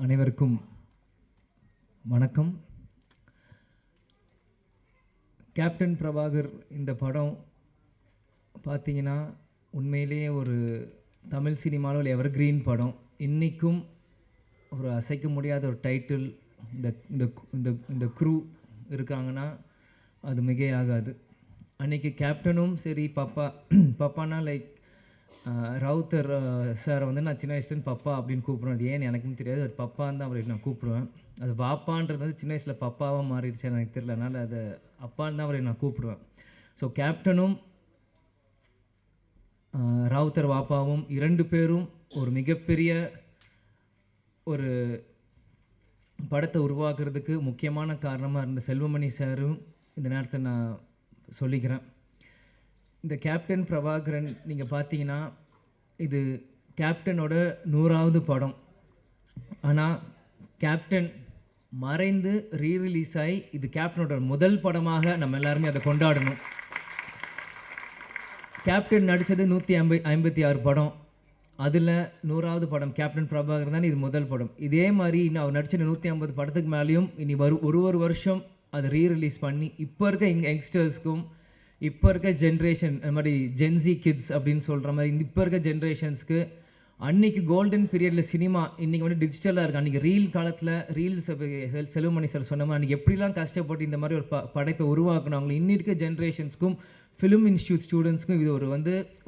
அனைவருக்கும் வணக்கம். கேப்டன் பிரபாகர் இந்த படம் பார்த்தீங்கன்னா உண்மையிலேயே ஒரு தமிழ் சினிமாவில் ஒரு எவர்கிரீன் படம். இன்றைக்கும் ஒரு அசைக்க முடியாத ஒரு டைட்டில். இந்த இந்த இந்த இந்த க்ரூ இருக்காங்கன்னா அது மிகையாகாது. அன்றைக்கி கேப்டனும் சரி, பப்பானா லைக் ராவுத்தர் சாரை வந்து நான் சின்ன வயசுலேருந்து பப்பா அப்படின்னு கூப்பிடுவேன். அது ஏன்னு எனக்கும் தெரியாது. அது பப்பான்னு தான் அவரை நான் கூப்பிடுவேன். அது பாப்பான்றது வந்து சின்ன வயசில் பப்பாவாக மாறிடுச்சு எனக்கு தெரியல. அதனால் அதை அப்பான்னு தான் அவரை நான் கூப்பிடுவேன். ஸோ கேப்டனும் ராவுத்தர் வாப்பாவும் இரண்டு பேரும் ஒரு மிகப்பெரிய ஒரு படத்தை உருவாக்குறதுக்கு முக்கியமான காரணமாக இருந்த செல்வமணி சாரும் இந்த நேரத்தில் நான் சொல்லிக்கிறேன். இந்த கேப்டன் பிரபாகரன் நீங்கள் பார்த்தீங்கன்னா இது கேப்டனோட 100வது படம். ஆனால் கேப்டன் மறைந்து ரீரிலீஸ் ஆகி இது கேப்டனோட முதல் படமாக நம்ம எல்லாருமே அதை கொண்டாடணும். கேப்டன் நடித்தது 156 படம். அதில் 100வது படம் கேப்டன் பிரபாகரன் தான் இது முதல் படம். இதே மாதிரி இன்னும் அவர் நடித்த 150 படத்துக்கு மேலேயும் இனி ஒரு வருஷம் அதை ரீரிலீஸ் பண்ணி இப்போ இருக்க யங்ஸ்டர்ஸ்க்கும் இப்போ இருக்க ஜென்ரேஷன் அந்த மாதிரி ஜென்சி கிட்ஸ் அப்படின்னு சொல்கிற மாதிரி இப்போ இருக்க ஜென்ரேஷன்ஸ்க்கு அன்றைக்கி கோல்டன் பீரியடில் சினிமா இன்றைக்கி வந்து டிஜிட்டலாக இருக்குது. அன்றைக்கி ரீல் காலத்தில் ரீல்ஸ் செல்வமணி சார் சொன்ன மாதிரி அன்றைக்கி எப்படிலாம் கஷ்டப்பட்டு இந்த மாதிரி ஒரு படைப்பை உருவாக்குனாங்களோ இன்னி இருக்க ஜென்ரேஷன்ஸ்க்கும் ஃபிலிம் இன்ஸ்டியூட் ஸ்டூடெண்ட்ஸ்க்கும் இது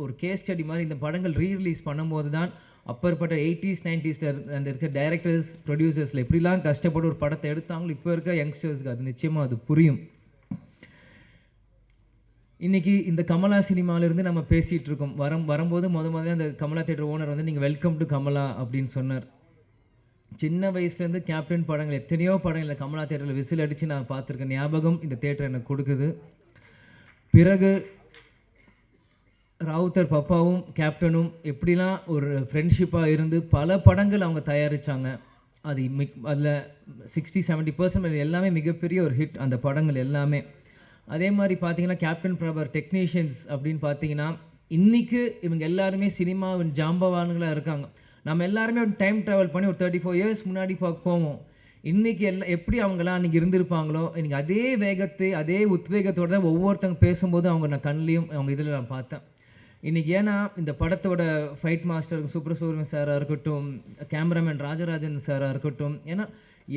ஒரு கேஸ் ஸ்டடி மாதிரி இந்த படங்கள் ரீரிலீஸ் பண்ணும்போது தான் அப்பற்பட்ட 80s 90s அந்த இருக்க டைரக்டர்ஸ் ப்ரொடியூசர்ஸில் எப்படிலாம் கஷ்டப்பட்டு ஒரு படத்தை எடுத்தாங்களோ இப்போ இருக்க யங்ஸ்டர்ஸ்க்கு அது நிச்சயமாக அது புரியும். இன்றைக்கி இந்த கமலா சினிமாவிலேருந்து நம்ம பேசிகிட்டு இருக்கோம். வரும்போது முதல்ல அந்த கமலா தேட்டர் ஓனர் வந்து நீங்கள் வெல்கம் டு கமலா அப்படின்னு சொன்னார். சின்ன வயசுலேருந்து கேப்டன் படங்கள் எத்தனையோ படங்கள் கமலா தேட்டரில் விசில் அடித்து நான் பார்த்துருக்கேன். ஞாபகம் இந்த தேட்டர் எனக்கு கொடுக்குது. பிறகு ராவுத்தர் பப்பாவும் கேப்டனும் எப்படிலாம் ஒரு ஃப்ரெண்ட்ஷிப்பாக இருந்து பல படங்கள் அவங்க தயாரித்தாங்க. அதில் 60-70% எல்லாமே மிகப்பெரிய ஒரு ஹிட் அந்த படங்கள் எல்லாமே. அதே மாதிரி பார்த்தீங்கன்னா கேப்டன் பிரபாகர் டெக்னீஷியன்ஸ் அப்படின்னு பார்த்தீங்கன்னா இன்றைக்கி இவங்க எல்லாருமே சினிமாவின் ஜாம்பவான்களாக இருக்காங்க. நம்ம எல்லாருமே ஒரு டைம் ட்ராவல் பண்ணி ஒரு 34 இயர்ஸ் முன்னாடி போவோம். இன்றைக்கி எப்படி அவங்களாம் அன்றைக்கி இருந்திருப்பாங்களோ இன்றைக்கி அதே வேகத்தை அதே உத்வேகத்தோடு தான் ஒவ்வொருத்தவங்க பேசும்போது அவங்க நான் கண்ணிலையும் அவங்க இதில் நான் பார்த்தேன். இன்றைக்கி ஏன்னா இந்த படத்தோட ஃபைட் மாஸ்டர் சுப்ரசூரியன் சாராக இருக்கட்டும், கேமராமேன் ராஜராஜன் சாராக இருக்கட்டும், ஏன்னா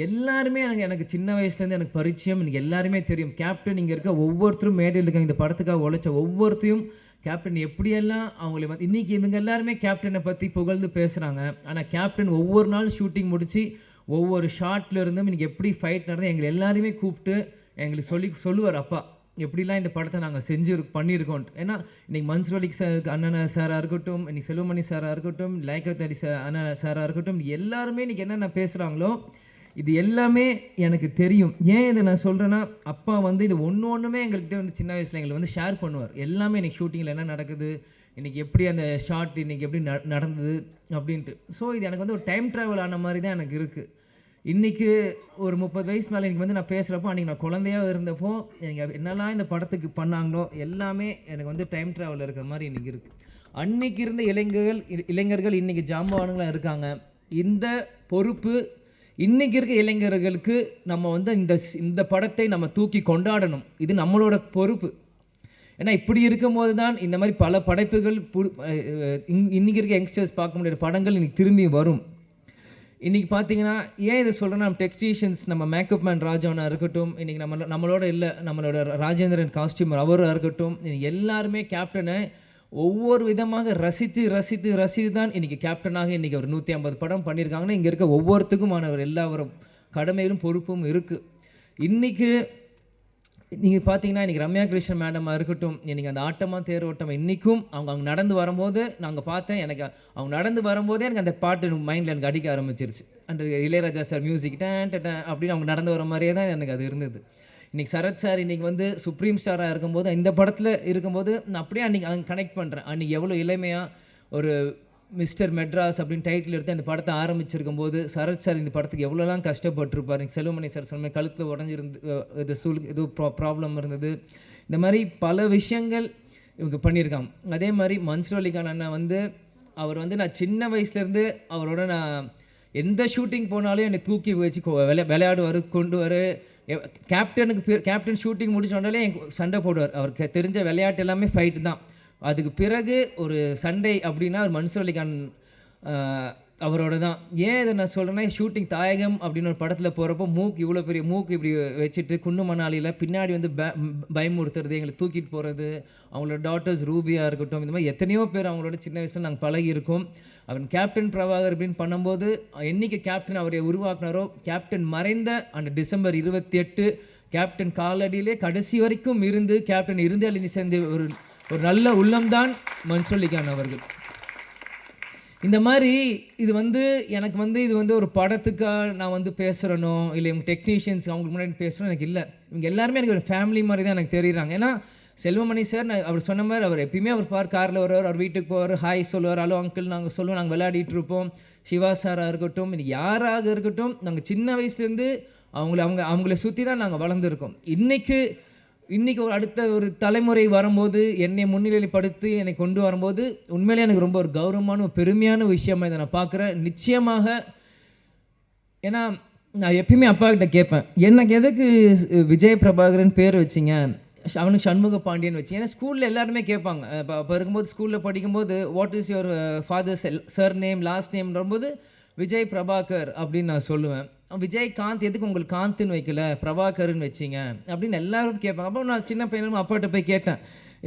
எல்லாருமே எனக்கு சின்ன வயசுலேருந்து எனக்கு பரிச்சயம். எனக்கு எல்லாருமே தெரியும். கேப்டன் இங்கே இருக்க ஒவ்வொருத்தரும் மேடையில் இருக்காங்க. இந்த படத்துக்காக உழைச்ச ஒவ்வொருத்தையும் கேப்டன் எப்படியெல்லாம் அவங்கள வந்து இன்றைக்கி இவங்க எல்லாருமே கேப்டனை பற்றி புகழ்ந்து பேசுகிறாங்க. ஆனால் கேப்டன் ஒவ்வொரு நாள் ஷூட்டிங் முடித்து ஒவ்வொரு ஷார்ட்ல இருந்தும் இன்றைக்கி எப்படி ஃபைட் நடந்து எங்களை எல்லாருமே கூப்பிட்டு எங்களுக்கு சொல்லுவார், அப்பா எப்படிலாம் இந்த படத்தை நாங்கள் பண்ணியிருக்கோம். ஏன்னா இன்றைக்கி மன்சூர் அலி சார் அண்ணன் சாராக இருக்கட்டும், இன்றைக்கி செல்வமணி சாராக இருக்கட்டும், லைக்கத் அலி அண்ணன் சாராக இருக்கட்டும், எல்லாருமே இன்றைக்கி என்னென்ன பேசுகிறாங்களோ இது எல்லாமே எனக்கு தெரியும். ஏன் இதை நான் சொல்கிறேன்னா அப்பா வந்து இது ஒன்றுமே எங்கள்கிட்ட வந்து சின்ன வயசில் எங்களுக்கு வந்து ஷேர் பண்ணுவார். எல்லாமே இன்றைக்கி ஷூட்டிங்கில் என்ன நடக்குது, இன்றைக்கி எப்படி அந்த ஷார்ட் இன்றைக்கி எப்படி நடந்தது அப்படின்ட்டு. ஸோ இது எனக்கு வந்து ஒரு டைம் ட்ராவல் ஆன மாதிரி தான் எனக்கு இருக்குது. இன்றைக்கி ஒரு 30 வயசு மேலே எனக்கு வந்து நான் பேசுகிறப்போ அன்றைக்கி நான் குழந்தையாக இருந்தப்போ எனக்கு என்னெல்லாம் இந்த படத்துக்கு பண்ணாங்களோ எல்லாமே எனக்கு வந்து டைம் ட்ராவல் இருக்கிற மாதிரி இன்றைக்கி இருக்குது. அன்றைக்கி இருந்த இளைஞர்கள் இன்றைக்கி ஜாம்பவான்களாக இருக்காங்க. இந்த பொறுப்பு இன்றைக்கி இருக்க இளைஞர்களுக்கு நம்ம வந்து இந்த படத்தை நம்ம தூக்கி கொண்டாடணும். இது நம்மளோட பொறுப்பு. ஏன்னா இப்படி இருக்கும்போது தான் இந்த மாதிரி பல படைப்புகள் இன்றைக்கி இருக்க யங்ஸ்டர்ஸ் பார்க்க முடியாத படங்கள் இன்றைக்கி திரும்பி வரும். இன்றைக்கி பார்த்தீங்கன்னா ஏன் இதை சொல்கிறேன்னா நம்ம டெக்னீஷியன்ஸ் நம்ம மேக்கப் மேன் ராஜாவனாக இருக்கட்டும், இன்றைக்கி நம்மளோட இல்லை நம்மளோட ராஜேந்திரன் காஸ்டியூமர் அவராக இருக்கட்டும், எல்லாருமே கேப்டனை ஒவ்வொரு விதமாக ரசித்து தான் இன்றைக்கி கேப்டனாக இன்றைக்கி ஒரு 150 படம் பண்ணியிருக்காங்கன்னா இங்கே இருக்க ஒவ்வொருத்துக்குமான ஒரு எல்லாரும் கடமையிலும் பொறுப்பும் இருக்குது. இன்றைக்கி நீங்கள் பார்த்தீங்கன்னா இன்றைக்கி ரம்யா கிருஷ்ணன் மேடமாக இருக்கட்டும், இன்றைக்கி அந்த ஆட்டமாக தேரோட்டம் இன்றைக்கும் அவங்க நடந்து வரும்போது நாங்கள் பார்த்தேன். எனக்கு அவங்க நடந்து வரும்போதே எனக்கு அந்த பாட்டு மைண்டில் எனக்கு அடிக்க ஆரம்பிச்சிருச்சு. அந்த இளையராஜா சார் மியூசிக் அப்படின்னு அவங்க நடந்து வர மாதிரியே தான் எனக்கு அது இருந்தது. இன்றைக்கி சரத் சார் இன்றைக்கி வந்து சுப்ரீம் ஸ்டாராக இருக்கும்போது இந்த படத்தில் இருக்கும்போது நான் அப்படியே அன்றைக்கி கனெக்ட் பண்ணுறேன். அன்றைக்கி எவ்வளோ இளமையாக ஒரு மிஸ்டர் மெட்ராஸ் அப்படின்னு டைட்டில் எடுத்து அந்த படத்தை ஆரம்பிச்சிருக்கும் போது சரத் சார் இந்த படத்துக்கு எவ்வளோலாம் கஷ்டப்பட்டுருப்பார். செல்வமணி சார் சொன்ன கழுத்தில் உடஞ்சிருந்து இது ப்ராப்ளம் இருந்தது. இந்த மாதிரி பல விஷயங்கள் இவங்க பண்ணியிருக்காங்க. அதே மாதிரி மன்சூர் அலிகான் அண்ணா வந்து அவர் வந்து நான் சின்ன வயசுலேருந்து அவரோட நான் எந்த ஷூட்டிங் போனாலும் என்னை தூக்கி வச்சு விளையாடுவார், கொண்டு வர. கேப்டன் ஷூட்டிங் முடிச்சு வந்தாலே சண்டை போடுவார். அவருக்கு தெரிஞ்ச விளையாட்டு எல்லாமே ஃபைட்டு தான். அதுக்கு பிறகு ஒரு சண்டை அப்படின்னா ஒரு மன்சூர் அலிகான் அவரோட தான். ஏன் இதை நான் சொல்கிறேன்னா, ஷூட்டிங் தாயகம் அப்படின்னு ஒரு படத்தில் போகிறப்போ இவ்வளோ பெரிய மூக்கு இப்படி வச்சுட்டு குண்டு மணாலியில் பின்னாடி வந்து பயமுறுத்துறது, எங்களை தூக்கிட்டு போகிறது, அவங்களோட டாட்டர்ஸ் ரூபியாக இருக்கட்டும், இந்த மாதிரி எத்தனையோ பேர் அவங்களோட சின்ன வயசில் நாங்கள் பழகியிருக்கோம். அவன் கேப்டன் பிரபாகர் அப்படின்னு பண்ணும்போது என்றைக்கு கேப்டன் அவரை உருவாக்குனாரோ, கேப்டன் மறைந்த அந்த டிசம்பர் 28 கேப்டன் காலடியிலே கடைசி வரைக்கும் இருந்து கேப்டன் இறுதி சேர்ந்த ஒரு நல்ல உள்ளம்தான் மன்சூர் அலிகான் அவர்கள். இந்த மாதிரி இது வந்து எனக்கு வந்து இது வந்து ஒரு படத்துக்காக நான் வந்து பேசுகிறனோ இல்லை இவங்க டெக்னீஷியன்ஸ் அவங்களுக்கு முன்னாடி பேசுகிறோம் எனக்கு இல்லை. இவங்க எல்லாருமே எனக்கு ஒரு ஃபேமிலி மாதிரி தான் எனக்கு தெரியுறாங்க. ஏன்னா செல்வமணி சார் அவர் சொன்ன மாதிரி அவர் எப்பயுமே அவர் காரில் வருவார், அவர் வீட்டுக்கு போவார், ஹாய் சொல்லுவார், ஹலோ அங்கிள் நாங்கள் சொல்லுவோம், நாங்கள் விளையாடிட்டு இருப்போம். சிவா சாராக இருக்கட்டும், இது யாராக இருக்கட்டும், நாங்கள் சின்ன வயசுலேருந்து அவங்கள சுற்றி தான் நாங்கள் வளர்ந்துருக்கோம். இன்றைக்கி ஒரு அடுத்த ஒரு தலைமுறை வரும்போது என்னை முன்னிலைப்படுத்தி என்னை கொண்டு வரும்போது உண்மையிலே எனக்கு ரொம்ப ஒரு கௌரவமான ஒரு பெருமையான விஷயமாக இதை நான் பார்க்குறேன். நிச்சயமாக ஏன்னா நான் எப்பயுமே அப்பா கிட்ட கேட்பேன், எனக்கு எதுக்கு விஜய் பிரபாகரன் பேர் வச்சிங்க, அவனுக்கு சண்முக பாண்டியன் வச்சு. ஏன்னா ஸ்கூலில் எல்லாருமே கேட்பாங்க. இப்போ இருக்கும்போது ஸ்கூலில் படிக்கும்போது what is your father's surname last நேம்ன்றபோது விஜய் பிரபாகர் அப்படின்னு நான் சொல்லுவேன். விஜயகாந்த் எதுக்கு உங்களுக்கு காந்த்னு வைக்கல, பிரபாகர்னு வச்சிங்க அப்படின்னு எல்லாரும் கேட்பாங்க. அப்போ நான் சின்ன பையனும் அப்பாட்ட போய் கேட்டேன்,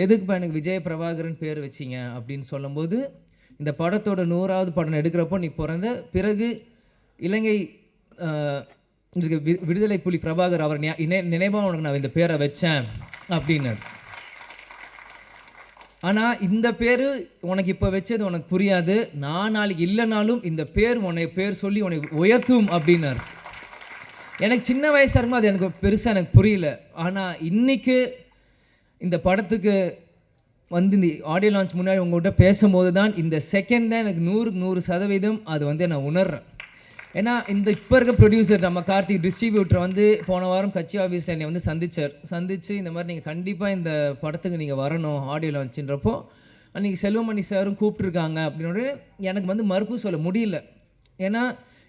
எதுக்குப்பா எனக்கு விஜய் பிரபாகரன் பேர் வச்சிங்க அப்படின்னு சொல்லும்போது, இந்த படத்தோட 100வது படம் எடுக்கிறப்போ நீ பிறந்த பிறகு இலங்கை விடுதலை புலி பிரபாகர் அவர் நினைவாக உனக்கு நான் இந்த பேரை வச்சேன் அப்படின்னாரு. ஆனால் இந்த பேர் உனக்கு இப்போ வச்சது உனக்கு புரியாது, நான் நாளைக்கு இல்லைனாலும் இந்த பேர் பேர் சொல்லி உன்னை உயர்த்தும் அப்படின்னாரு. எனக்கு சின்ன வயசாக இருக்கும்போது அது எனக்கு பெருசாக எனக்கு புரியல. ஆனால் இன்றைக்கு இந்த படத்துக்கு வந்து இந்த ஆடியோ லான்ச் முன்னாடி உங்கள்கிட்ட பேசும்போது தான் இந்த செகண்ட் தான் எனக்கு 100% அது வந்து நான் உணர்றேன். ஏன்னா இந்த இப்போ இருக்க ப்ரொடியூசர் நம்ம கார்த்திக் டிஸ்ட்ரிபியூட்டர் வந்து போன வாரம் கட்சி ஆஃபீஸில் என்னை வந்து சந்திச்சு இந்த மாதிரி நீங்கள் கண்டிப்பாக இந்த படத்துக்கு நீங்கள் வரணும் ஆடியோ லான்ச்சுன்றப்போ அன்றைக்கி செல்வமணி சாரும் கூப்பிட்ருக்காங்க அப்படின்னு எனக்கு வந்து மறுப்பு சொல்ல முடியல. ஏன்னா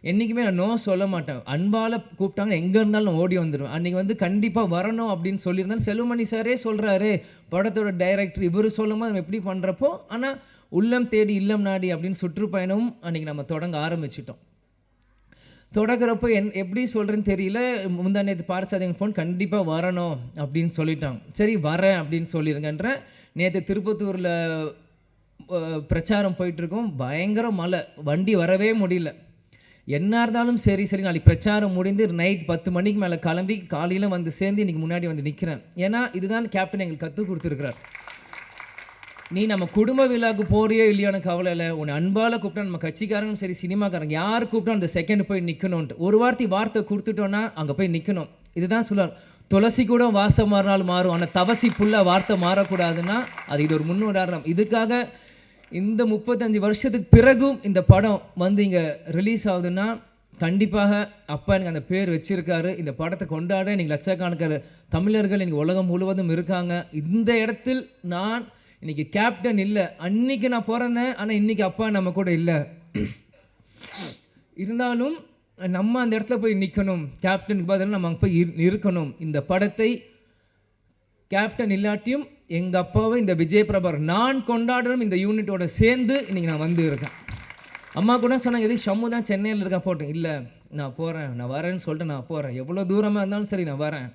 என்றைக்குமே நான் நோ சொல்ல மாட்டேன். அன்பால் கூப்பிட்டாங்க எங்கே இருந்தாலும் நான் ஓடி வந்துடுவேன். அன்றைக்கி வந்து கண்டிப்பாக வரணும் அப்படின்னு சொல்லியிருந்தாலும் செல்வமணி சாரே சொல்கிறாரு, படத்தோட டைரக்டர் இவர் சொல்லும்போது நம்ம எப்படி பண்ணுறப்போ, ஆனால் உள்ளம் தேடி இல்லம் நாடி அப்படின்னு சுற்றுப்பயணமும் அன்றைக்கி நம்ம தொடங்க ஆரம்பிச்சிட்டோம். தொடங்குறப்போ எப்படி சொல்கிறேன்னு தெரியல. முந்தா நேற்று பார்சாதிங்க ஃபோன் கண்டிப்பாக வரணும் அப்படின்னு சொல்லிட்டாங்க. சரி வரேன் அப்படின்னு சொல்லிடுங்கன்ற. நேற்று திருப்பத்தூரில் பிரச்சாரம் போயிட்டுருக்கோம், பயங்கர மழை, வண்டி வரவே முடியல. என்ன இருந்தாலும் சரி நாளைக்கு பிரச்சாரம் முடிந்து நைட் 10 மணிக்கு மேலே கிளம்பி காலையில் வந்து சேர்ந்து இன்றைக்கி முன்னாடி வந்து நிற்கிறேன். ஏன்னா இதுதான் கேப்டன் எங்களுக்கு கற்றுக் கொடுத்துருக்கிறார். நீ நம்ம குடும்ப விழாவுக்கு போறியோ இல்லையோன்னு கவலை இல்லை, உன்னை அன்பால் கூப்பிட்டா நம்ம கட்சிக்காரங்களும் சரி சினிமாக்காரங்க யார் கூப்பிட்டா அந்த செகண்ட் போய் நிற்கணும்ன்ட்டு ஒரு வார்த்தை கொடுத்துட்டோன்னா அங்கே போய் நிற்கணும். இதுதான் சொல்லுவார், துளசி கூட வாசம் மாறினாலும் மாறும், ஆனால் தவசி புல்ல வார்த்தை மாறக்கூடாதுன்னா அது இது ஒரு முன்னுதாரணம். இதுக்காக இந்த 35 வருஷத்துக்கு பிறகும் இந்த படம் வந்து இங்கே ரிலீஸ் ஆகுதுன்னா கண்டிப்பாக அப்பா எனக்கு அந்த பேர் வச்சுருக்காரு. இந்த படத்தை கொண்டாட இன்றைக்கி லட்சக்கணக்கான தமிழர்கள் இன்றைக்கி உலகம் முழுவதும் இருக்காங்க. இந்த இடத்தில் நான் இன்றைக்கி கேப்டன் இல்லை, அன்றைக்கி நான் பிறந்தேன், ஆனால் இன்றைக்கி அப்பா நம்ம கூட இல்லை. இருந்தாலும் நம்ம அந்த இடத்துல போய் நிற்கணும், கேப்டனுக்கு பதிலாக நம்ம அங்கே போய் இருக்கணும். இந்த படத்தை கேப்டன் இல்லாட்டியும் எங்கள் அப்பாவை இந்த விஜய் பிரபாகர் நான் கொண்டாடணும் இந்த யூனிட்டோட சேர்ந்து இன்றைக்கி நான் வந்து இருக்கேன். அம்மா கூட சொன்னாங்க, எதுக்கு ஷம்மு தான் சென்னையில் இருக்கா போட்டேன். இல்லை நான் போகிறேன், நான் வரேன்னு சொல்லிட்டு நான் போகிறேன், எவ்வளோ தூரமாக இருந்தாலும் சரி நான் வரேன்,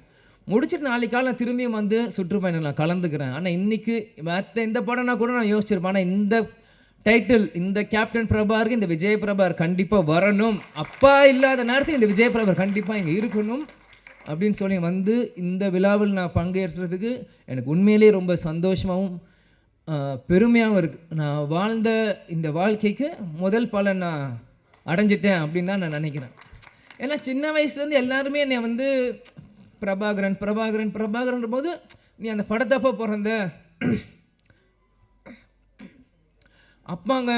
முடிச்சுட்டு நாளைக்கு காலை நான் திரும்பியும் வந்து சுற்றுப்பயணம் நான் கலந்துக்கிறேன். ஆனால் இன்றைக்கி மற்ற இந்த படம்னா கூட நான் யோசிச்சிருப்பேன். ஆனால் இந்த டைட்டில் இந்த கேப்டன் பிரபாகருக்கு இந்த விஜய் பிரபாகர் கண்டிப்பாக வரணும், அப்பா இல்லாத நேரத்தில் இந்த விஜய் பிரபாகர் கண்டிப்பாக இங்கே இருக்கணும் அப்படின்னு சொல்லி வந்து இந்த விழாவில் நான் பங்கேற்றதுக்கு எனக்கு உண்மையிலே ரொம்ப சந்தோஷமாகவும் பெருமையாகவும் இருக்குது. நான் வாழ்ந்த இந்த வாழ்க்கைக்கு முதல் பலன் நான் அடைஞ்சிட்டேன் அப்படின்னு தான் நான் நினைக்கிறேன். ஏன்னா சின்ன வயசுலேருந்து எல்லாருமே என்னை வந்து பிரபாகரன்ற போது நீ அந்த படத்தப்போ பிறந்த அப்பாங்க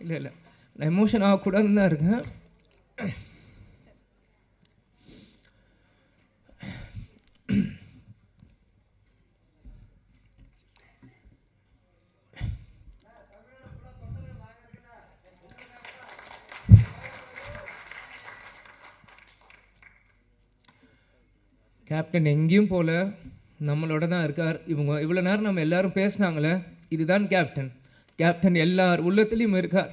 இல்லை நான் எமோஷன் ஆகக்கூடாதுன்னு தான் இருக்கேன். கேப்டன் எங்கேயும் போல, நம்மளோட தான் இருக்கார். இவங்க இவ்வளோ நேரம் நம்ம எல்லாரும் பேசினாங்களே, இதுதான் கேப்டன். கேப்டன் எல்லார் உள்ளத்துலேயும் இருக்கார்.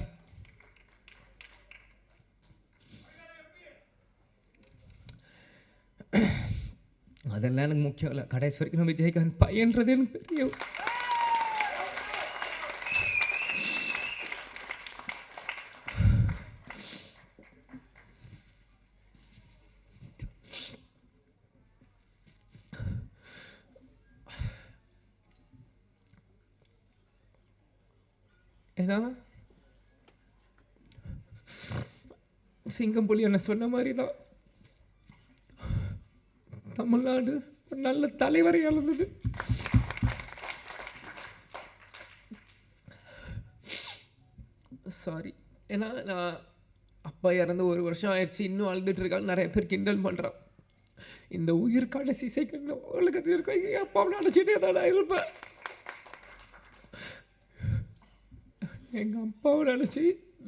அதெல்லாம் எனக்கு முக்கியம் இல்லை. கடைசி வரைக்கும் நம்ம விஜயகாந்த் பையன்றது எனக்கு தெரியும். ஏன்னா சிங்கம் புலி என்ன சொன்ன மாதிரி தான் தமிழ்நாடு ஒரு நல்ல தலைவரை இழந்தது. சாரி. ஏன்னா நான் அப்பா இறந்து 1 வருஷம் ஆயிடுச்சு, இன்னும் அழுதுட்டு இருக்காங்க. நிறைய பேர் கிண்டல் பண்ணுறான். இந்த உயிர் கடைசி செகண்ட் உலகத்தில் இருக்க என் அப்பாவை நினச்சிட்டே தான் இருப்பேன். எங்கள் அப்பாவை நினச்சி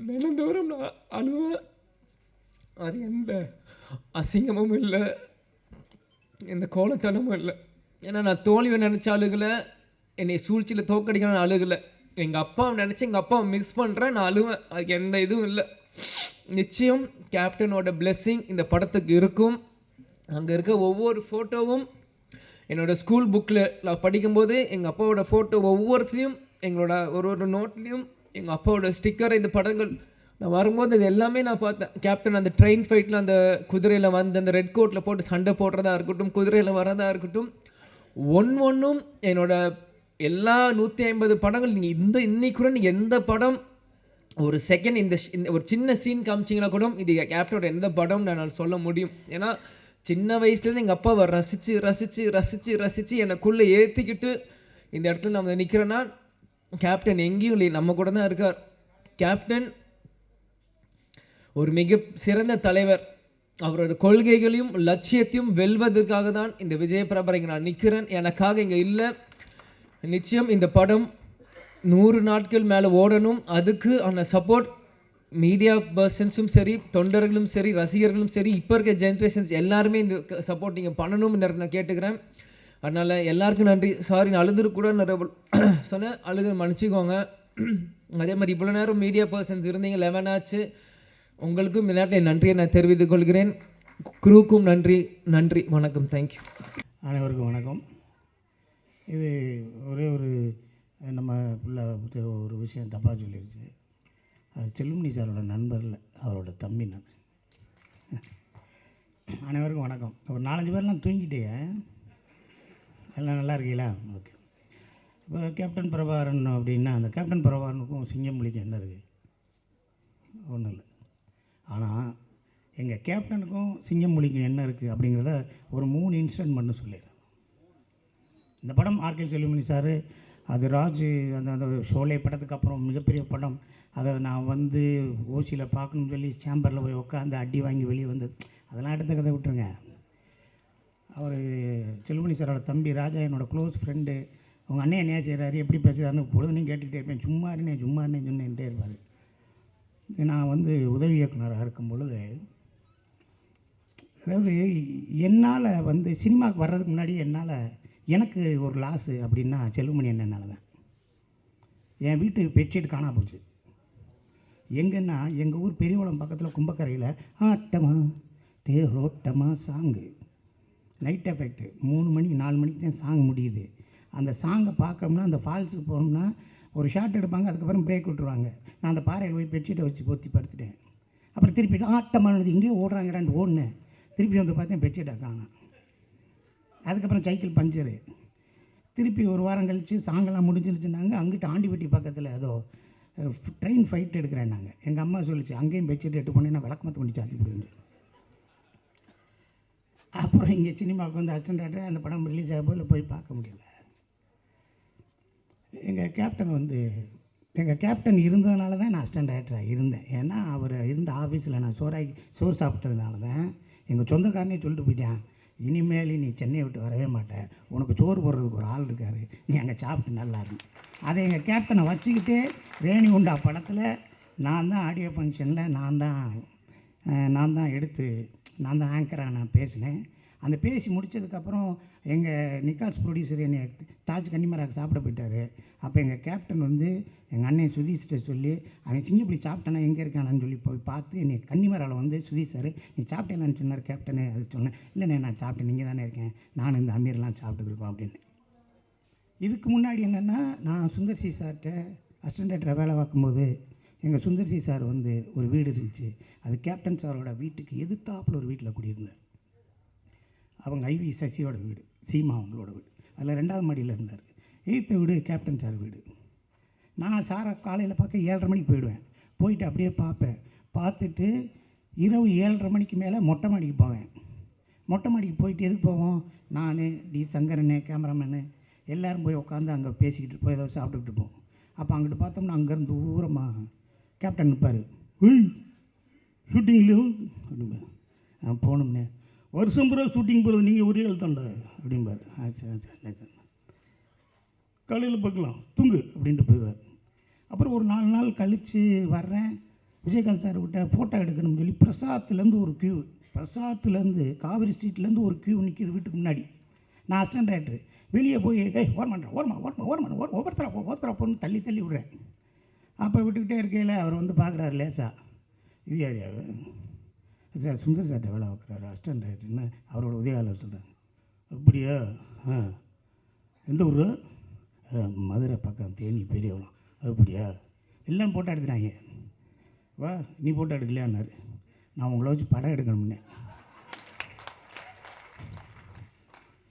தினந்தோறும் நான் அழுவேன். அது எந்த அசிங்கமும் இல்லை, எந்த கோலத்தனமும் இல்லை. ஏன்னா நான் தோல்வியை நினச்ச அழுகலை, என்னை சூழ்ச்சியில் தோக்கடிக்கணும்னு அழுகலை. எங்கள் அப்பாவை நினச்சி எங்கள் அப்பாவை மிஸ் பண்ணுறேன், நான் அழுவேன். அதுக்கு எந்த இதுவும் இல்லை. நிச்சயம் கேப்டனோட பிளெஸ்ஸிங் இந்த படத்துக்கு இருக்கும். அங்கே இருக்க ஒவ்வொரு ஃபோட்டோவும் என்னோடய ஸ்கூல் புக்கில் நான் படிக்கும்போது எங்கள் அப்பாவோட ஃபோட்டோ ஒவ்வொருத்தையும் எங்களோட ஒரு நோட்லேயும் எங்கள் அப்பாவோட ஸ்டிக்கர், இந்த படங்கள் நான் வரும்போது இது எல்லாமே நான் பார்த்தேன். கேப்டன் அந்த ட்ரெயின் ஃபைட்டில் அந்த குதிரையில் வந்து அந்த ரெட் கோட்டில் போட்டு சண்டை போடுறதா இருக்கட்டும், குதிரையில் வரதா இருக்கட்டும், ஒன்றும் என்னோட எல்லா 150 படங்கள் நீங்கள் இன்னைக்கு கூட நீங்கள் எந்த படம் ஒரு செகண்ட் இந்த ஒரு சின்ன சீன் காமிச்சிங்கன்னா கூட இது கேப்டனோட எந்த படம் நான் சொல்ல முடியும். ஏன்னா சின்ன வயசுலேருந்து எங்கள் அப்பாவை ரசித்து ரசித்து ரசித்து ரசித்து எனக்குள்ளே ஏற்றிக்கிட்டு இந்த இடத்துல நம்ம நிற்கிறேன்னா கேப்டன் எங்கேயும் இல்லை, நம்ம கூட தான் இருக்கார். கேப்டன் ஒரு மிக சிறந்த தலைவர். அவரோட கொள்கைகளையும் லட்சியத்தையும் வெல்வதற்காக தான் இந்த விஜயபிரபா இங்கே நான் நிற்கிறேன், எனக்காக இங்கே இல்லை. நிச்சயம் இந்த படம் 100 நாட்கள் மேலே ஓடணும். அதுக்கு அந்த சப்போர்ட் மீடியா பர்சன்ஸும் சரி, தொண்டர்களும் சரி, ரசிகர்களும் சரி, இப்போ இருக்க ஜென்ரேஷன்ஸ் எல்லாருமே இந்த சப்போர்ட் நீங்கள் பண்ணணும்னு நான் கேட்டுக்கிறேன். அதனால் எல்லாருக்கும் நன்றி. சாரி, நான் அழுதுரு கூட சொன்னேன், அழுது மன்னிச்சிக்கோங்க. அதே மாதிரி இவ்வளோ நேரம் மீடியா பர்சன்ஸ் இருந்தீங்க, 11 ஆச்சு. உங்களுக்கும் இந்த நேரத்தில் நன்றியை நான் தெரிவித்துக் கொள்கிறேன். குரூக்கும் நன்றி. நன்றி, வணக்கம், தேங்க்யூ. அனைவருக்கும் வணக்கம். இது ஒரே ஒரு நம்ம பிள்ளை ஒரு விஷயம் தப்பாக சொல்லிடுச்சு. அது செல்லுமணி சாரோட நண்பரில் அவரோட தம்பி நான். அனைவருக்கும் வணக்கம். ஒரு 4-5 பேர்லாம் தூங்கிட்டே எல்லாம் நல்லா இருக்கீங்களா? ஓகே. இப்போ கேப்டன் பிரபாகரன் அப்படின்னா அந்த கேப்டன் பிரபாகரனுக்கும் சிங்கம்புலிக்கும் என்ன இருக்குது? ஒன்றும் இல்லை. ஆனால் எங்கள் கேப்டனுக்கும் சிங்கம்புலிக்கும் என்ன இருக்குது அப்படிங்கிறத ஒரு 3 இன்சிடென்ட் மட்டும் சொல்லிடுறேன். இந்த படம் ஆர்கே செல்லுமணி சார், அது ராஜ் அந்த ஷோலே படத்துக்கு அப்புறம் மிகப்பெரிய படம். அதை நான் வந்து ஓசியில் பார்க்கணும்னு சொல்லி சேம்பரில் போய் உட்காந்து அடி வாங்கி வெளியே வந்தது. அதெல்லாம் எடுத்த கதை விட்டுருங்க. அவர் செல்லுமணி சாரோட தம்பி ராஜா என்னோடய க்ளோஸ் ஃப்ரெண்டு. அவங்க அண்ணன் என்ன செய்கிறாரு, எப்படி பேசுகிறாருன்னு பொழுதுனையும் கேட்டுக்கிட்டே இருப்பேன். சும்மா இருந்தேன் சொன்னேன்ட்டே இருப்பார். நான் வந்து உதவி இயக்குனராக இருக்கும் பொழுது, அதாவது என்னால் வந்து சினிமாவுக்கு வர்றதுக்கு முன்னாடி எனக்கு ஒரு லாஸு அப்படின்னா செல்லுமணி அண்ணனால தான். என் வீட்டு பெட்ஷீட் காணா போச்சு. எங்கன்னா எங்கள் ஊர் பெரியவளம் பக்கத்தில் கும்பக்கரையில் ஆட்டமா தேரோட்டமா சாங்கு நைட் எஃபெக்ட் 3 மணி 4 மணிக்கு தான் சாங் முடியுது. அந்த சாங்கை பார்க்கணும்னா அந்த ஃபால்ஸுக்கு போகணும்னா ஒரு ஷாட் எடுப்பாங்க, அதுக்கப்புறம் பிரேக் விட்டுருவாங்க. நான் அந்த பாறையில் போய் பெட்ஷீட்டை வச்சு பொத்தி படுத்துட்டேன். அப்புறம் திருப்பிட்டு ஆட்டமானது இங்கேயே ஓடுறாங்கடான்னு ஓடினேன். திருப்பி வந்து பார்த்தேன் பெட்ஷீட்டை காணோம். அதுக்கப்புறம் சைக்கிள் பஞ்சரு. திருப்பி ஒரு வாரம் கழித்து சாங்கெல்லாம் முடிஞ்சிருச்சுனாங்க. அங்கிட்டு ஆண்டிப்பட்டி பக்கத்தில் ஏதோ ட்ரெயின் ஃபைட் எடுக்கிறேன். நாங்கள் எங்கள் அம்மா சொல்லிச்சு, அங்கேயும் பெட்ஷீட் எட்டு போனேன், நான் விளக்கமத்து பண்ணி சாத்தி போடுவேன். அப்புறம் இங்கே சினிமாவுக்கு வந்து அசிஸ்டன்ட் டைரக்டர் அந்த படம் ரிலீஸ் ஆகப்போ போய் பார்க்க முடியல. எங்கள் கேப்டன் இருந்ததுனால தான் நான் அசிஸ்டன்ட் டைரக்டராக இருந்தேன். ஏன்னா அவர் இருந்த ஆஃபீஸில் நான் சோறு சாப்பிட்டதுனால தான் எங்கள் சொந்தக்காரனே சொல்லிட்டு போயிட்டேன், இனிமேல் நீ சென்னையை விட்டு வரவே மாட்டேன், உனக்கு சோறு போடுறதுக்கு ஒரு ஆள் இருக்கார், நீ அங்கே சாப்பிட்டு நல்லா இருக்கும். அதை எங்கள் கேப்டனை வச்சுக்கிட்டு ரேணி உண்டா படத்தில் நான் தான் ஆடியோ ஃபங்க்ஷனில் நான் தான் எடுத்து நான் தான் ஆங்கராக நான் பேசினேன். அந்த பேசி முடித்ததுக்கப்புறம் எங்கள் நிக்காஸ் ப்ரொடியூசர் என்னை தாஜ் கன்னிமராக்கு சாப்பிட போயிட்டார். அப்போ எங்கள் கேப்டன் வந்து எங்கள் அண்ணன் சுதீஷ்கிட்ட சொல்லி அவன் சிங்கப்பள்ளி சாப்பிட்டானா எங்கே இருக்கானான்னு சொல்லி போய் பார்த்து என்னை கன்னிமராவில் வந்து சுதீஷ் சார் நீ சாப்பிட்டேன்னு சொன்னார் கேப்டனு. அது சொன்னேன், இல்லைண்ணே நான் சாப்பிட்டேன், நீங்கள் தானே இருக்கேன், நான் இந்த அமீர்லாம் சாப்பிட்டுருக்கோம் அப்படின்னு. இதுக்கு முன்னாடி என்னென்னா நான் சுந்தர் சி சார்கிட்ட அசிஸ்டன்ட் டைரக்டராக வேலை பார்க்கும்போது எங்கள் சுந்தர் சி சார் வந்து ஒரு வீடு இருந்துச்சு. அது கேப்டன் சாரோட வீட்டுக்கு எதிர்த்தாப்பில் ஒரு வீட்டில் குடியிருந்தார். அவங்க ஐவி சசியோட வீடு, சீமா அவங்களோட வீடு, அதில் 2வது மாடியில் இருந்தார். எதிர்த்த வீடு கேப்டன் சார் வீடு. நான் சாரை காலையில் பார்க்க 7:30 மணிக்கு போயிடுவேன். போயிட்டு அப்படியே பார்ப்பேன். பார்த்துட்டு இரவு 7:30 மணிக்கு மேலே மொட்டை மாடிக்கு போவேன். மொட்டை மாடிக்கு போயிட்டு எதுக்கு போவோம், நான் டி சங்கரனு கேமராமேனு எல்லோரும் போய் உட்காந்து அங்கே பேசிக்கிட்டு இருப்போம், ஏதோ சாப்பிட்டுக்கிட்டு இருப்போம். அப்போ அங்கிட்டு பார்த்தோம்னா அங்கேருந்து தூரமாக கேப்டன் நிற்பார். ஷூட்டிங்லேயும் அப்படிம்பார். போகணும்னே, வருஷம் பூரா ஷூட்டிங் போகிறது நீங்கள் ஒரே எழுத்தண்ட அப்படிம்பார். சரி காலையில் பார்க்கலாம் தூங்கு அப்படின்ட்டு போயிடுவார். அப்புறம் ஒரு 4 நாள் கழித்து வர்றேன். விஜயகாந்த் சார் விட்ட ஃபோட்டோ எடுக்கணும்னு சொல்லி பிரசாத்துலேருந்து ஒரு க்யூ, பிரசாத்துலேருந்து காவிரி ஸ்ட்ரீட்லேருந்து ஒரு க்யூ நிற்கிது வீட்டுக்கு முன்னாடி. நான் அசிஸ்டன்ட் டைரக்டர் வெளியே போய் ஒவ்வொருத்தரா பொண்ணு தள்ளி தள்ளி விடுறேன். அப்போ விட்டுக்கிட்டே இருக்கையில் அவர் வந்து பார்க்குறாரு லேசா, இது யாரியாவு சார் சுந்தர் சார்கிட்ட வேலை பார்க்குறாரு அசிஸ்டன்ட் டைரக்டர்னு அவரோட உதவியாளர் சொல்கிறாங்க. அப்படியா, எந்த ஊர், மதுரை பக்கம் தேனி பெரியவளம். அப்படியா, எல்லாம் ஃபோட்டோ எடுத்துட்டாங்க, வா நீ ஃபோட்டோ எடுக்கலையான்னாரு. நான் உங்களை வச்சு படம் எடுக்கணும்னே.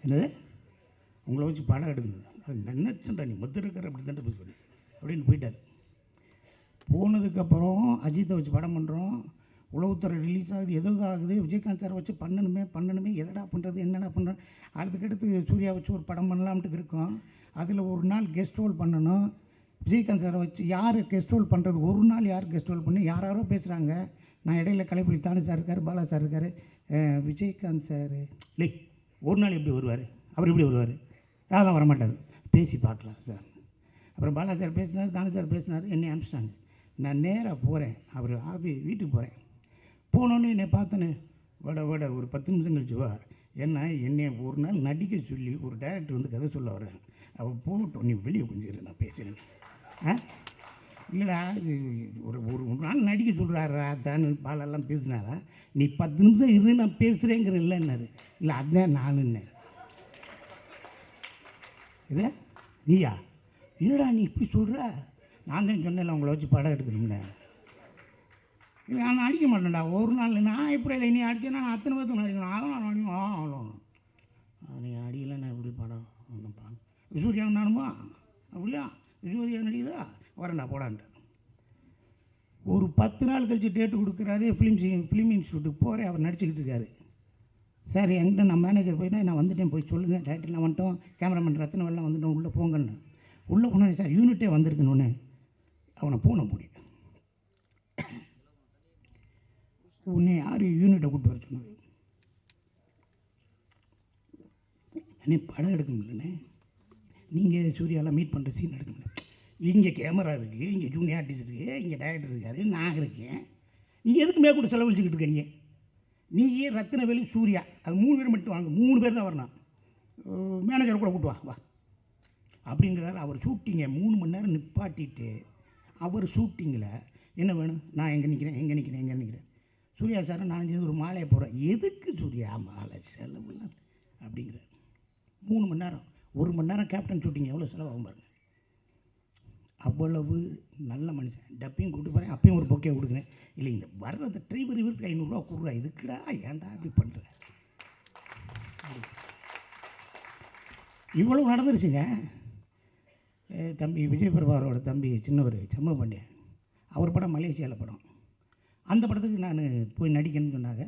என்னது உங்களை வச்சு படம் எடுக்கணும், அது நினச்சண்டா நீ மதுரைக்கார அப்படி தான் பேசுவேன் அப்படின்னு போயிட்டார். போனதுக்கப்புறம் அஜித்தை வச்சு படம் பண்ணுறோம், உளவுத்துறை ரிலீஸ் ஆகுது, எதாவது ஆகுது, விஜயகாந்த் சாரை வச்சு பண்ணணுமே எதடா பண்ணுறது என்னடா பண்ணுறோம். அடுத்துக்கடுத்து சூர்யா வச்சு ஒரு படம் பண்ணலாம்ட்டு இருக்கோம். அதில் ஒரு நாள் கெஸ்ட் ரோல் பண்ணணும். விஜயகாந்த் சாரை வச்சு யார் கெஸ்ட் ரோல் பண்ணுறது, ஒரு நாள் யார் கெஸ்ட் ரோல் பண்ணி யாரோ பேசுகிறாங்க. நான் இடையில கலைப்புலி தானு சார் இருக்கார், பாலா சார் இருக்கார், விஜயகாந்த் சார் இல்லை ஒரு நாள் எப்படி வருவார், அவர் எப்படி வருவார், அதெல்லாம் வரமாட்டார், பேசி பார்க்கலாம் சார். அப்புறம் பாலா சார் பேசினார், தானு சார் பேசினார், என்னை அனுப்பிச்சிட்டாங்க. நான் நேராக போகிறேன், அவர் வீட்டுக்கு போகிறேன். போனோன்னே என்னை பார்த்தோன்னே வட ஒரு 10 நிமிஷம் கழிச்சு வா, ஏன்னா என்னை ஒரு நாள் நடிக்க சொல்லி ஒரு டைரக்டர் வந்து கதை சொல்ல வரேன், அவள் போகட்டும் நீ வெளியே கொஞ்சம் நான் பேசுகிறேன். இல்லைடா ஒரு நாள் நடிக்க சொல்கிறாரா தானு பாலெல்லாம் பேசினாரா, நீ 10 நிமிஷம் இரு நான் பேசுகிறேங்கிற இல்லைன்னாரு. இல்லை அதுதான் நானுன்னேன். இது நீயா, இல்லைடா நீ இப்படி சொல்கிற, நான் தான் சொன்னேன்ல உங்களை வச்சு படம் எடுக்கணும்னு. நான் அடிக்க மாட்டேன்டா ஒரு நாள், நான் எப்படி இல்லை நீ அடித்தேன்னா நான் அத்தனை பேர்த்துக்கு நடிக்கணும், அதெல்லாம் நடிக்கணும் அவ்வளோ நீ அடிக்கலை நான் எப்படி படம் ஒன்றுப்பா சூர்யா நானுமா அப்படியா சூர்யா நடிக்குதா வரேன்டா போடான்ட்டு. ஒரு 10 நாள் கழித்து டேட்டு கொடுக்குறாரு, ஃபிலிம் இன்ஸ்டியூட்டுக்கு போகிறேன், அவர் நடிச்சுக்கிட்டு இருக்காரு. சார் என்கிட்ட நான் மேனேஜர் போயிட்டா நான் வந்துட்டேன் போய் சொல்லுங்கள் டேரக்டர் நான் வந்துட்டோம், கேமராமேன் ரத்ன வெள்ளம் வந்துட்டோம் உள்ளே போங்கன்னு. உள்ளே போனேன் சார் யூனிட்டே வந்திருக்குன்னு அவனை போன முடியும். உன்னை யார் யூனிட்டை கூப்பிட்டு வர சொன்னது, அண்ணே படம் எடுக்க முடியலண்ணே, நீங்கள் சூர்யாலாம் மீட் பண்ணுற சீன் எடுக்க முடியல, இங்கே கேமரா இருக்குது, இங்கே ஜூனியர் ஆர்டிஸ்ட் இருக்குது, இங்கே டைரக்டர் இருக்கார், நான் இருக்கேன், நீங்கள் எதுக்கு மேற்கூட செலவழிச்சிக்கிட்டு இருக்கீங்க, நீ ரத்னவேலு சூர்யா அது 3 பேர் மட்டும் வாங்க, 3 பேர் தான் வரணும், மேனேஜரை கூட கூப்பிட்டு வா அப்படிங்கிறாரு. அவர் ஷூட்டிங்கை 3 மணி நேரம் நிப்பாட்டிட்டு அவர் ஷூட்டிங்கில் என்ன வேணும், நான் எங்கே நிற்கிறேன் சூர்யா சார் நான் ஒரு மாலையை போடுறேன், எதுக்கு சூர்யா மாலை செலவுலாம் அப்படிங்கிறார். 3 மணி நேரம், 1 மணி நேரம் கேப்டன் ஷூட்டிங் எவ்வளோ செலவாகும் பாருங்கள். அவ்வளவு நல்ல மனுஷன். டப்பிங் கூப்பிட்டு போகிறேன், அப்பயும் ஒரு பொக்கே கொடுக்குறேன், இல்லை இந்த வர்றது டிரைவர் இவருக்கு 500 ரூபா கொடுக்குறா, இதுக்குடா ஏன்டா அப்படி பண்ணுறேன். இவ்வளவு நடந்துருச்சுங்க. தம்பி விஜய் பிரபாகரோட தம்பி சின்னவர் செம்ம பாண்டியன், அவர் படம் மலேசியாவில் படம், அந்த படத்துக்கு நான் போய் நடிக்கணும்னு சொன்னாங்க.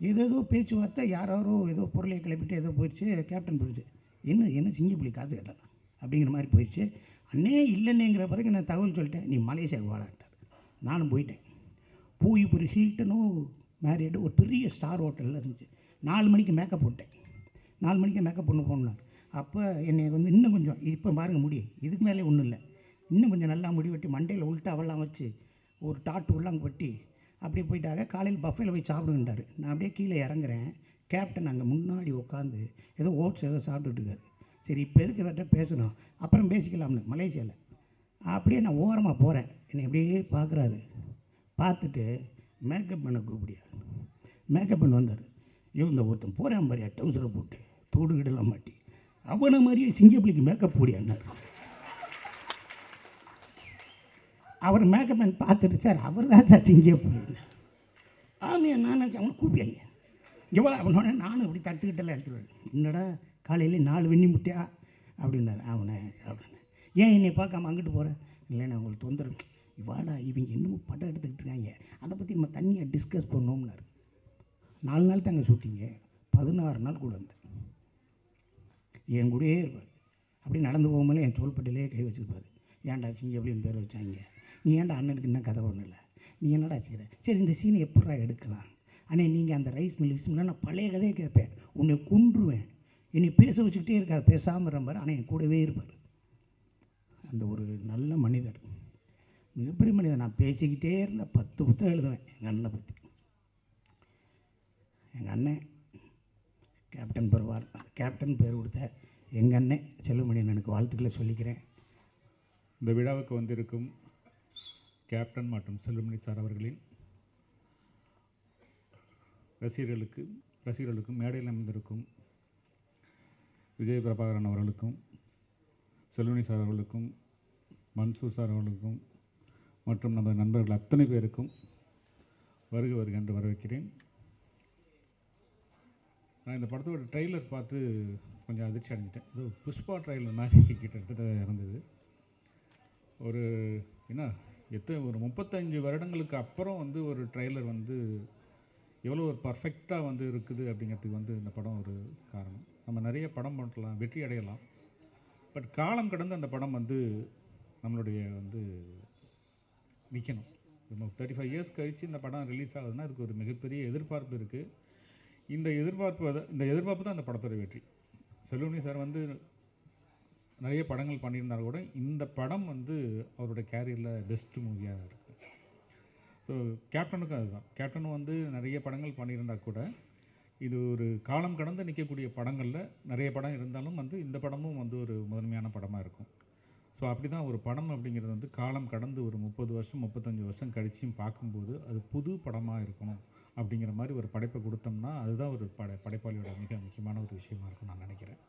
ஏதோ பேச்சுவார்த்தை, யாரோ ஏதோ பொருளை கிளப்பிட்டு ஏதோ போயிடுச்சு, கேப்டன் போயிடுச்சு, என்ன சிங்கப்புலி காசு கேட்டான் அப்படிங்கிற மாதிரி போயிடுச்சு. அண்ணே இல்லைன்னேங்கிற பிறகு நான் தகவல் சொல்லிட்டேன், நீ மலேசியாவுக்கு வாடான்ட்டார். நானும் போயிட்டேன். போய் ஒரு ஹில்டனோ மேரியடு ஒரு பெரிய ஸ்டார் ஹோட்டலில் இருந்துச்சு. 4 மணிக்கு மேக்கப் போட்டேன், 4 மணிக்கு மேக்கப் பண்ண போனார். அப்போ என்னை வந்து இன்னும் கொஞ்சம் இப்போ பாருங்கள் முடி இதுக்கு மேலே ஒன்றும் இல்லை, இன்னும் கொஞ்சம் நல்லா முடி வெட்டி மண்டையில் உள்ட்டாவெல்லாம் வச்சு ஒரு டாட்டு உள்ளாங்க வெட்டி அப்படியே போயிட்டாங்க. காலையில் பஃபேல போய் சாப்பிடுங்கன்றார். நான் அப்படியே கீழே இறங்குறேன், கேப்டன் அங்கே முன்னாடி உட்காந்து ஏதோ ஓட்ஸ் ஏதோ சாப்பிட்டுட்டு இருக்காரு. சரி இப்போ எதுக்கு வேற பேசணும், அப்புறம் பேசிக்கலாம்னு மலேசியாவில். அப்படியே நான் ஓரமாக போகிறேன். என்னை அப்படியே பார்க்குறாரு. பார்த்துட்டு மேக்கப் பண்ண கூப்பிடியா. மேக்கப் பண்ண வந்தார். இந்த ஒருத்தன் போகிறேன் பாரியா டவுசரை போட்டு தோடு கிடலாம் மாட்டி, அவனை மாதிரியே சிங்கப்பிள்ளைக்கு மேக்கப் போடியான்னார். அவர் மேக்கப் மேன் பார்த்துட்டு, சார் அவர் தான் சார் சிங்கப்பிள்ளை. ஆமாம், நான் நினச்சேன் அவனை கூப்பியாங்க எவ்வளோ அவனோட. நானும் இப்படி தட்டுக்கிட்டெல்லாம் எடுத்துருவேன். என்னடா காலையில் 4 வெண்ணி முட்டையா அப்படின்னாரு. அவனை அப்படின்னு, ஏன் என்னை பார்க்காம அங்கிட்டு போகிறேன். இல்லைண்ணா உங்களுக்கு தொந்தரவு. வாடா இவங்க இன்னமும் படம் எடுத்துக்கிட்டு இருக்காங்க, அதை பற்றி நம்ம தனியாக டிஸ்கஸ் பண்ணோம்னாரு. 4 நாள் தாங்க ஷூட்டிங்க, 16 நாள் கூட இருந்தேன். என் கூடயே இருப்பார். அப்படி நடந்து போகும்போது என் தோள்பட்டிலே கை வச்சுருப்பார். ஏன்டா சிங்க அப்படின்னு பேர் வச்சாங்க, நீ ஏன்டா அண்ணனுக்கு என்ன கதை பண்ணல, நீ என்னடா செய்கிற, சரி இந்த சீனை எப்படா எடுக்கலாம். ஆனால் நீங்கள் அந்த ரைஸ் மில்லிஸ்மில் நான் பழைய கதையை கேட்பேன், உன்னை கொன்றுவேன், என்னை பேச வச்சுக்கிட்டே இருக்காது, பேசாமல் இருப்பார். ஆனால் என் கூடவே இருப்பார். அந்த ஒரு நல்ல மனிதர், மிகப்பெரிய மனிதர். நான் பேசிக்கிட்டே இருந்த 10 புத்தகம் எழுதுவேன் எங்கள் அண்ணனை பற்றி. எங்கள் அண்ணன் கேப்டன் பெறுவார். கேப்டன் பேர் கொடுத்த எங்கள் அண்ணன் செல்வமணி அண்ணனுக்கு வாழ்த்துக்களை சொல்லிக்கிறேன். இந்த விழாவுக்கு வந்திருக்கும் கேப்டன் மற்றும் செல்வமணி சார் அவர்களின் ரசிகர்களுக்கும் மேடையில் அமர்ந்திருக்கும் விஜய் பிரபாகரன் அவர்களுக்கும் செல்வமணி சார் அவர்களுக்கும் மன்சூர் சார் அவர்களுக்கும் மற்றும் நமது நண்பர்கள் அத்தனை பேருக்கும் வருக என்று வரவேற்கிறேன். நான் இந்த படத்தோட ட்ரெய்லர் பார்த்து கொஞ்சம் அதிர்ச்சி அடைஞ்சிட்டேன். இது புஷ்பா ட்ரெய்லர் மாதிரி கிட்டத்தட்ட இருந்தது. ஒரு ஒரு 35 வருடங்களுக்கு அப்புறம் வந்து ஒரு ட்ரெய்லர் வந்து எவ்வளோ ஒரு பர்ஃபெக்டாக இருக்குது அப்படிங்கிறதுக்கு இந்த படம் ஒரு காரணம். நம்ம நிறைய படம் பண்ணலாம், வெற்றி அடையலாம், பட் காலம் கடந்து அந்த படம் நம்மளுடைய நிற்கணும். 35 இயர்ஸ் கழித்து இந்த படம் ரிலீஸ் ஆகுதுன்னா அதுக்கு ஒரு மிகப்பெரிய எதிர்பார்ப்பு இருக்குது. இந்த எதிர்பார்ப்பு தான் அந்த படத்தோட வெற்றி. செல்வமணி சார் நிறைய படங்கள் பண்ணியிருந்தால் கூட இந்த படம் அவருடைய கேரியரில் பெஸ்ட்டு மூவியாக இருக்குது. ஸோ கேப்டனுக்கும் அதுதான். கேப்டனும் நிறைய படங்கள் பண்ணியிருந்தால் கூட இது ஒரு காலம் கடந்து நிற்கக்கூடிய படங்களில் நிறைய படம் இருந்தாலும் இந்த படமும் ஒரு முதன்மையான படமாக இருக்கும். ஸோ அப்படி தான் ஒரு படம் அப்படிங்கிறது காலம் கடந்து ஒரு 30 வருஷம் 35 வருஷம் கழிச்சும் பார்க்கும்போது அது புது படமாக இருக்கணும் அப்படிங்கிற மாதிரி ஒரு படைப்பை கொடுத்தோம்னா அதுதான் ஒரு படைப்பாளியோட மிக முக்கியமான ஒரு விஷயமா இருக்கும் நான் நினைக்கிறேன்.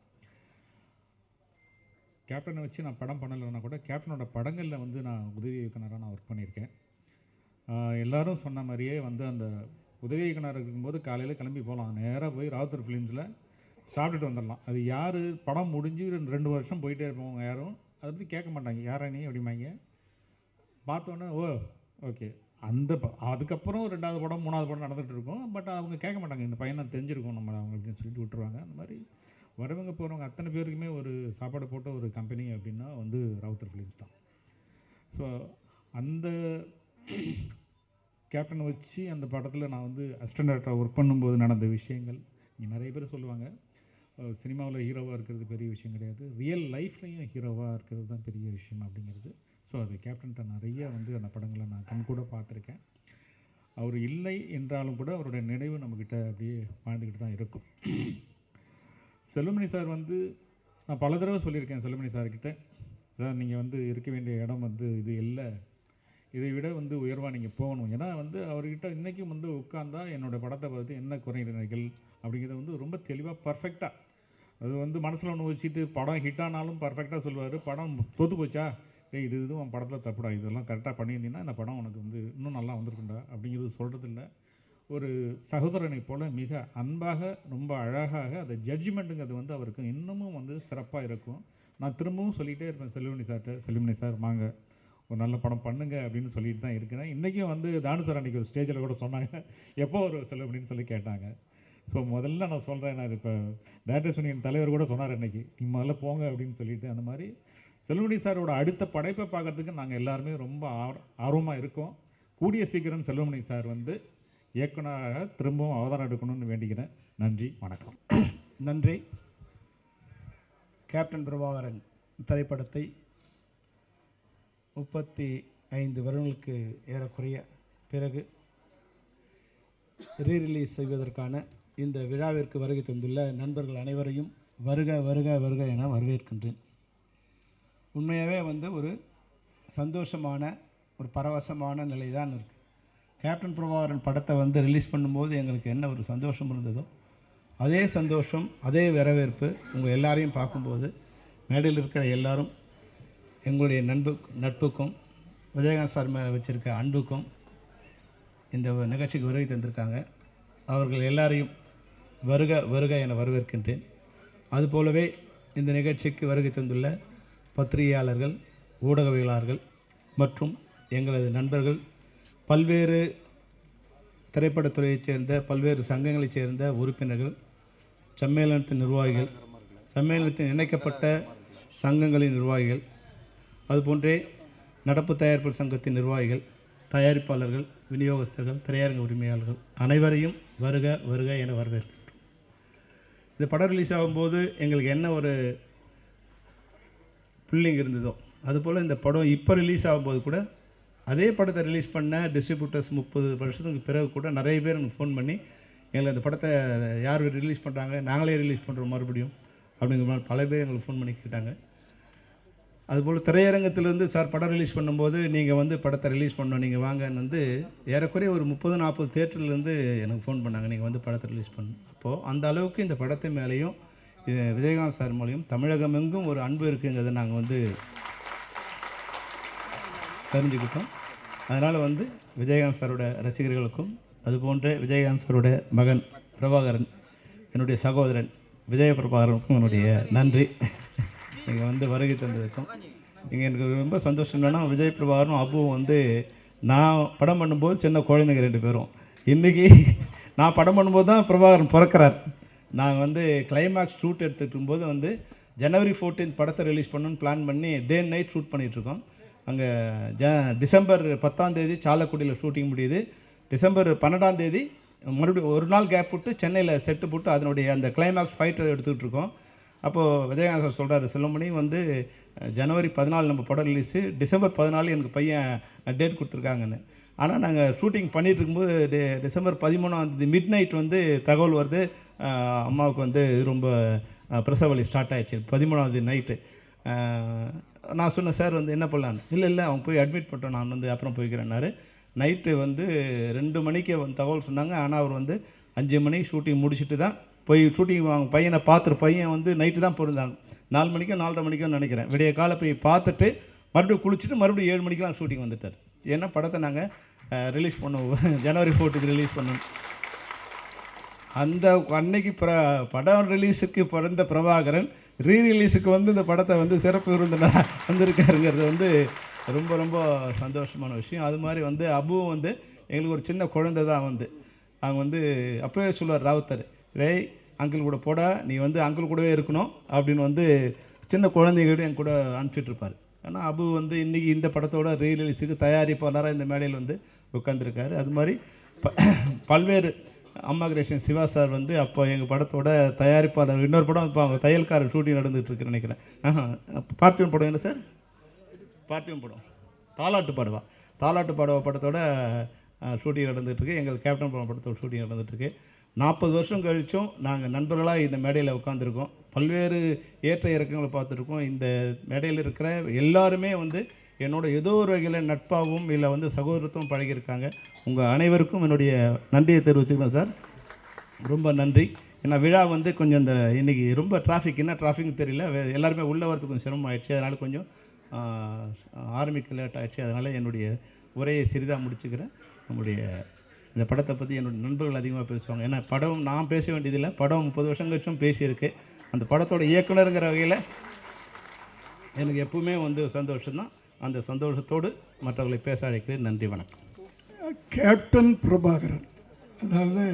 கேப்டனை வச்சு நான் படம் பண்ணலைன்னா கூட கேப்டனோட படங்களில் நான் உதவி இயக்குனராக நான் ஒர்க் பண்ணியிருக்கேன். எல்லோரும் சொன்ன மாதிரியே அந்த உதவி இயக்குனர் இருக்கும்போது காலையில் கிளம்பி போகலாம், நேராக போய் ராவுத்தர் ஃபிலிம்ஸில் சாப்பிட்டுட்டு வந்துடலாம். அது யார் படம் முடிஞ்சு 2 வருஷம் போயிட்டே இருப்போம், யாரும் அதை பற்றி கேட்க மாட்டாங்க, யாரா நீ அப்படிம்பாங்க. பார்த்தோன்னே ஓ ஓகே, அதுக்கப்புறம் 2வது படம் 3வது படம் நடந்துகிட்டு இருக்கும். பட் அவங்க கேட்க மாட்டாங்க, இந்த பையனை தெரிஞ்சிருக்கும் நம்ம அவங்க அப்படின்னு சொல்லிட்டு விட்டுருவாங்க. அந்த மாதிரி வரவங்க போகிறவங்க அத்தனை பேருக்குமே ஒரு சாப்பாடு போட்ட ஒரு கம்பெனி அப்படின்னா ராவுத்தர் ஃபிலிம்ஸ் தான். ஸோ அந்த கேப்டனை வச்சு அந்த படத்தில் நான் அசிஸ்டன்ட் டைரக்டராக ஒர்க் பண்ணும்போது நடந்த விஷயங்கள் இங்கே நிறைய பேர் சொல்லுவாங்க. சினிமாவில் ஹீரோவாக இருக்கிறது பெரிய விஷயம் கிடையாது, ரியல் லைஃப்லேயும் ஹீரோவாக இருக்கிறது தான் பெரிய விஷயம் அப்படிங்கிறது. ஸோ அது கேப்டன்கிட்ட நிறைய அந்த படங்களை நான் கண்கூட பார்த்துருக்கேன். அவர் இல்லை என்றாலும் கூட அவருடைய நினைவு நம்மக்கிட்ட அப்படியே வாழ்ந்துக்கிட்டு தான் இருக்கும். செல்வமணி சார் நான் பல தடவை சொல்லியிருக்கேன் செல்வமணி சார்கிட்ட, சார் நீங்கள் இருக்க வேண்டிய இடம் இது இல்லை, இதை விட உயர்வாக நீங்கள் போகணும். ஏன்னா அவர்கிட்ட இன்றைக்கும் உட்காந்தா என்னோடய படத்தை பார்த்து என்ன குறைநிலைகள் அப்படிங்கிறத ரொம்ப தெளிவாக பர்ஃபெக்டாக அது மனசில் ஒன்று வச்சுட்டு படம் ஹிட் ஆனாலும் பர்ஃபெக்டாக சொல்லுவார். படம் தோற்று போச்சா, டேய் இது உன் படத்தில் தப்புடா, இதெல்லாம் கரெக்டாக பண்ணியிருந்தீங்கன்னா இந்த படம் உனக்கு இன்னும் நல்லா வந்திருக்குண்டா அப்படிங்கிறது சொல்கிறதில்ல. ஒரு சகோதரனை போல் மிக அன்பாக ரொம்ப அழகாக அதை ஜட்ஜ்மெண்ட்டுங்கிறது அவருக்கு இன்னமும் சிறப்பாக இருக்கும். நான் திரும்பவும் சொல்லிகிட்டே இருப்பேன் செல்வமணி சார்கிட்ட, செல்வமணி சார் வாங்க ஒரு நல்ல படம் பண்ணுங்க அப்படின்னு சொல்லிட்டு தான் இருக்கிறேன். இன்றைக்கும் தானு சார் அன்றைக்கி ஒரு ஸ்டேஜில் கூட சொன்னாங்க, எப்போ ஒரு செல்வமணின்னு சொல்லி கேட்டாங்க. ஸோ முதல்ல நான் சொல்கிறேன், நான் இப்போ டேரக்டர்ஸ் யூனியன் தலைவர் கூட சொன்னார் அன்றைக்கி, நீ முதல்ல போங்க அப்படின்னு சொல்லிட்டு. அந்த மாதிரி செல்வமணி சாரோட அடுத்த படைப்பை பார்க்கறதுக்கு நாங்கள் எல்லாருமே ரொம்ப ஆர்வமாக இருக்கோம். கூடிய சீக்கிரம் செல்வமணி சார் இயக்குனராக திரும்பவும் அவதாரம் எடுக்கணும்னு வேண்டிக்கிறேன். நன்றி, வணக்கம். நன்றி. கேப்டன் பிரபாகரன் திரைப்படத்தை 35 வருடங்களுக்கு ஏறக்குறைய பிறகு ரீரிலீஸ் செய்வதற்கான இந்த விழாவிற்கு வருகை தந்துள்ள நண்பர்கள் அனைவரையும் வருக வருக வருக என வரவேற்கின்றேன். உண்மையாகவே வந்து ஒரு சந்தோஷமான ஒரு பரவசமான நிலை தான் இருக்குது. கேப்டன் பிரபாகரன் படத்தை வந்து ரிலீஸ் பண்ணும்போது எங்களுக்கு என்ன ஒரு சந்தோஷம் இருந்ததோ அதே சந்தோஷம், அதே வரவேற்பு உங்கள் எல்லாரையும் பார்க்கும்போது மேடையில் இருக்கிற எல்லாரும் எங்களுடைய நட்புக்கும் விஜயகாந்த் சார் மேலே வச்சுருக்க அன்புக்கும் இந்த நிகழ்ச்சிக்கு வருகை தந்திருக்காங்க. அவர்கள் எல்லாரையும் வருக வருக என வரவேற்கின்றேன். அதுபோலவே இந்த நிகழ்ச்சிக்கு வருகை தந்துள்ள பத்திரிகையாளர்கள், ஊடகவியலாளர்கள் மற்றும் எங்களது நண்பர்கள், பல்வேறு திரைப்படத்துறையைச் சேர்ந்த பல்வேறு சங்கங்களைச் சேர்ந்த உறுப்பினர்கள், சம்மேளனத்தின் நிர்வாகிகள், சம்மேளனத்தின் இணைக்கப்பட்ட சங்கங்களின் நிர்வாகிகள், அதுபோன்றே நடப்பு தயாரிப்பு சங்கத்தின் நிர்வாகிகள், தயாரிப்பாளர்கள், விநியோகஸ்தர்கள், திரையரங்க உரிமையாளர்கள் அனைவரையும் வருக வருக என வரவேற்கின்றோம். இந்த படம் ரிலீஸ் ஆகும்போது எங்களுக்கு என்ன ஒரு புல்லிங் இருந்ததோ அதுபோல் இந்த படம் இப்போ ரிலீஸ் ஆகும்போது கூட அதே படத்தை ரிலீஸ் பண்ண டிஸ்ட்ரிபியூட்டர்ஸ் 30 வருஷத்துக்கு பிறகு கூட நிறைய பேர் எனக்கு ஃபோன் பண்ணி எங்களை இந்த படத்தை யார் ரிலீஸ் பண்ணுறாங்க, நாங்களே ரிலீஸ் பண்ணுறோம் மறுபடியும் அப்படிங்கிற மாதிரி பல பேர் எங்களுக்கு ஃபோன் பண்ணி கேட்டாங்க. அதுபோல் திரையரங்கத்திலேருந்து சார் படம் ரிலீஸ் பண்ணும்போது நீங்கள் வந்து படத்தை ரிலீஸ் பண்ணோம், நீங்கள் வாங்கன்னு வந்து ஏறக்குறைய ஒரு 30-40 தேட்டர்லேருந்து எனக்கு ஃபோன் பண்ணாங்க, நீங்கள் வந்து படத்தை ரிலீஸ் பண்ணணும். அப்போது அந்த அளவுக்கு இந்த படத்து மேலேயும் விஜயகாந்த் சார் மூலியம் தமிழகம் எங்கும் ஒரு அன்பு இருக்குங்கிறத நாங்கள் வந்து தெரிஞ்சுக்கிட்டோம். அதனால் வந்து விஜயகாந்த் சாரோட ரசிகர்களுக்கும் அதுபோன்ற விஜயகாந்த் சாரோட மகன் பிரபாகரன், என்னுடைய சகோதரன் விஜய பிரபாகரனுக்கும் என்னுடைய நன்றி. நீங்கள் வந்து வருகை தந்ததுக்கும் இங்கே எனக்கு ரொம்ப சந்தோஷம். என்னன்னா விஜய் பிரபாகரனும் அப்புவும் வந்து நான் படம் பண்ணும்போது சின்ன குழந்தைங்க 2 பேரும். இன்றைக்கி நான் படம் பண்ணும்போது தான் பிரபாகரன் பிறக்கிறார். நாங்கள் வந்து கிளைமேக்ஸ் ஷூட் எடுத்துகிட்டு போது வந்து ஜனவரி 14 படத்தை ரிலீஸ் பண்ணணுன்னு பிளான் பண்ணி டே அண்ட் நைட் ஷூட் பண்ணிகிட்ருக்கோம். அங்கே டிசம்பர் 10 சாலக்குடியில் ஷூட்டிங் முடியுது. டிசம்பர் 12 மறுபடியும் ஒரு நாள் கேப் விட்டு சென்னையில் செட்டு போட்டு அதனுடைய அந்த கிளைமேக்ஸ் ஃபைட்டர் எடுத்துக்கிட்டு இருக்கோம். அப்போது விஜயகாந்த் சார் சொல்கிறாரு, செல்வமணி வந்து ஜனவரி 14 நம்ம படம் ரிலீஸு, டிசம்பர் 14 எனக்கு பையன் டேட் கொடுத்துருக்காங்கன்னு. ஆனால் நாங்கள் ஷூட்டிங் பண்ணிகிட்டு இருக்கும்போது டிசம்பர் 13 மிட் நைட் வந்து தகவல் வருது, அம்மாவுக்கு வந்து ரொம்ப பிரசவ வலி ஸ்டார்ட் ஆகிடுச்சு 13 நைட்டு. நான் சொன்னேன், சார் வந்து என்ன பண்ணலான்னு. இல்லை அவங்க போய் அட்மிட் பண்ணிட்டோம், நான் வந்து அப்புறம் போய்க்கிறேன்னாரு. நைட்டு வந்து 2 மணிக்கு வந்து தகவல் சொன்னாங்க. ஆனால் அவர் வந்து 5 மணிக்கு ஷூட்டிங் முடிச்சுட்டு தான் போய் ஷூட்டிங் அவங்க பையனை பார்த்துட்டு, பையன் வந்து நைட்டு தான் பிறந்தாங்க, 4 மணிக்கோ 4:30 மணிக்கோ நினைக்கிறேன். விடிய காலை போய் பார்த்துட்டு மறுபடியும் குளிச்சுட்டு மறுபடியும் 7 மணிக்கெலாம் ஷூட்டிங் வந்துட்டார். ஏன்னா படத்தை நாங்கள் ரிலீஸ் பண்ணுவோம், ஜனவரி 4 ரிலீஸ் பண்ணணும். அந்த அன்னைக்கு படம் ரிலீஸுக்கு பிறந்த பிரபாகரன் ரீரிலீஸுக்கு வந்து இந்த படத்தை வந்து சிறப்பு விருந்தினராக வந்திருக்காருங்கிறது வந்து ரொம்ப ரொம்ப சந்தோஷமான விஷயம். அது மாதிரி வந்து அபுவும் வந்து எங்களுக்கு ஒரு சின்ன குழந்தை தான். வந்து அவங்க வந்து அப்போவே சொல்லுவார் ராவுத்தர், ரேய் அங்கிள் கூட போட, நீ வந்து அங்கிள் கூடவே இருக்கணும் அப்படின்னு வந்து சின்ன குழந்தைகிட்ட என் கூட அனுப்பிச்சிட்ருப்பார். ஆனால் அபு வந்து இன்றைக்கி இந்த படத்தோட ரீரிலீஸுக்கு தயாரிப்பாளராக இந்த மேடையில் வந்து உட்காந்துருக்காரு. அது மாதிரி பல்வேறு அம்மா கிரேஷன் சிவா சார் வந்து அப்போ எங்கள் படத்தோட தயாரிப்பாளர். இன்னொரு படம் இப்போ அவங்க தையல்காரர் ஷூட்டிங் நடந்துகிட்ருக்குன்னு நினைக்கிறேன். பார்த்திபன் படம் என்ன சார்? பார்த்திபன் படம் தாலாட்டு பாடவா படத்தோட ஷூட்டிங் நடந்துகிட்ருக்கு. எங்கள் கேப்டன் படத்தோட ஷூட்டிங் நடந்துகிட்ருக்கு. 40 வருஷம் கழிச்சும் நாங்கள் நண்பர்களாக இந்த மேடையில் உட்காந்துருக்கோம். பல்வேறு ஏற்ற இறக்கங்களை பார்த்துருக்கோம். இந்த மேடையில் இருக்கிற எல்லாருமே வந்து என்னோட ஏதோ ஒரு வகையில் நட்பாகவும் இல்லை வந்து சகோதரத்துவம் பழகியிருக்காங்க. உங்கள் அனைவருக்கும் என்னுடைய நன்றியை தெரிவிச்சுக்கிறேன் சார். ரொம்ப நன்றி. ஏன்னா விழா வந்து கொஞ்சம் இந்த இன்றைக்கி ரொம்ப டிராஃபிக், என்ன டிராஃபிக்னு தெரியல, எல்லாருமே உள்ளே வரதுக்கு கொஞ்சம் சிரமம் ஆயிடுச்சு. அதனால் கொஞ்சம் ஆரம்பிக்க லேட் ஆகிடுச்சு. அதனால் என்னுடைய உரையை சிறிதாக முடிச்சுக்கிறேன். நம்முடைய இந்த படத்தை பற்றி என்னுடைய நண்பர்கள் அதிகமாக பேசுவாங்க. ஏன்னா படம் நான் பேச வேண்டியதில்லை, படம் 30 வருஷம் கழிச்சும் பேசியிருக்கு. அந்த படத்தோட இயக்குனருங்கிற வகையில் எனக்கு எப்பவுமே வந்து சந்தோஷம்தான். அந்த சந்தோஷத்தோடு மற்றவர்களை பேச அழைக்கிறேன். நன்றி, வணக்கம். கேப்டன் பிரபாகரன், அதாவது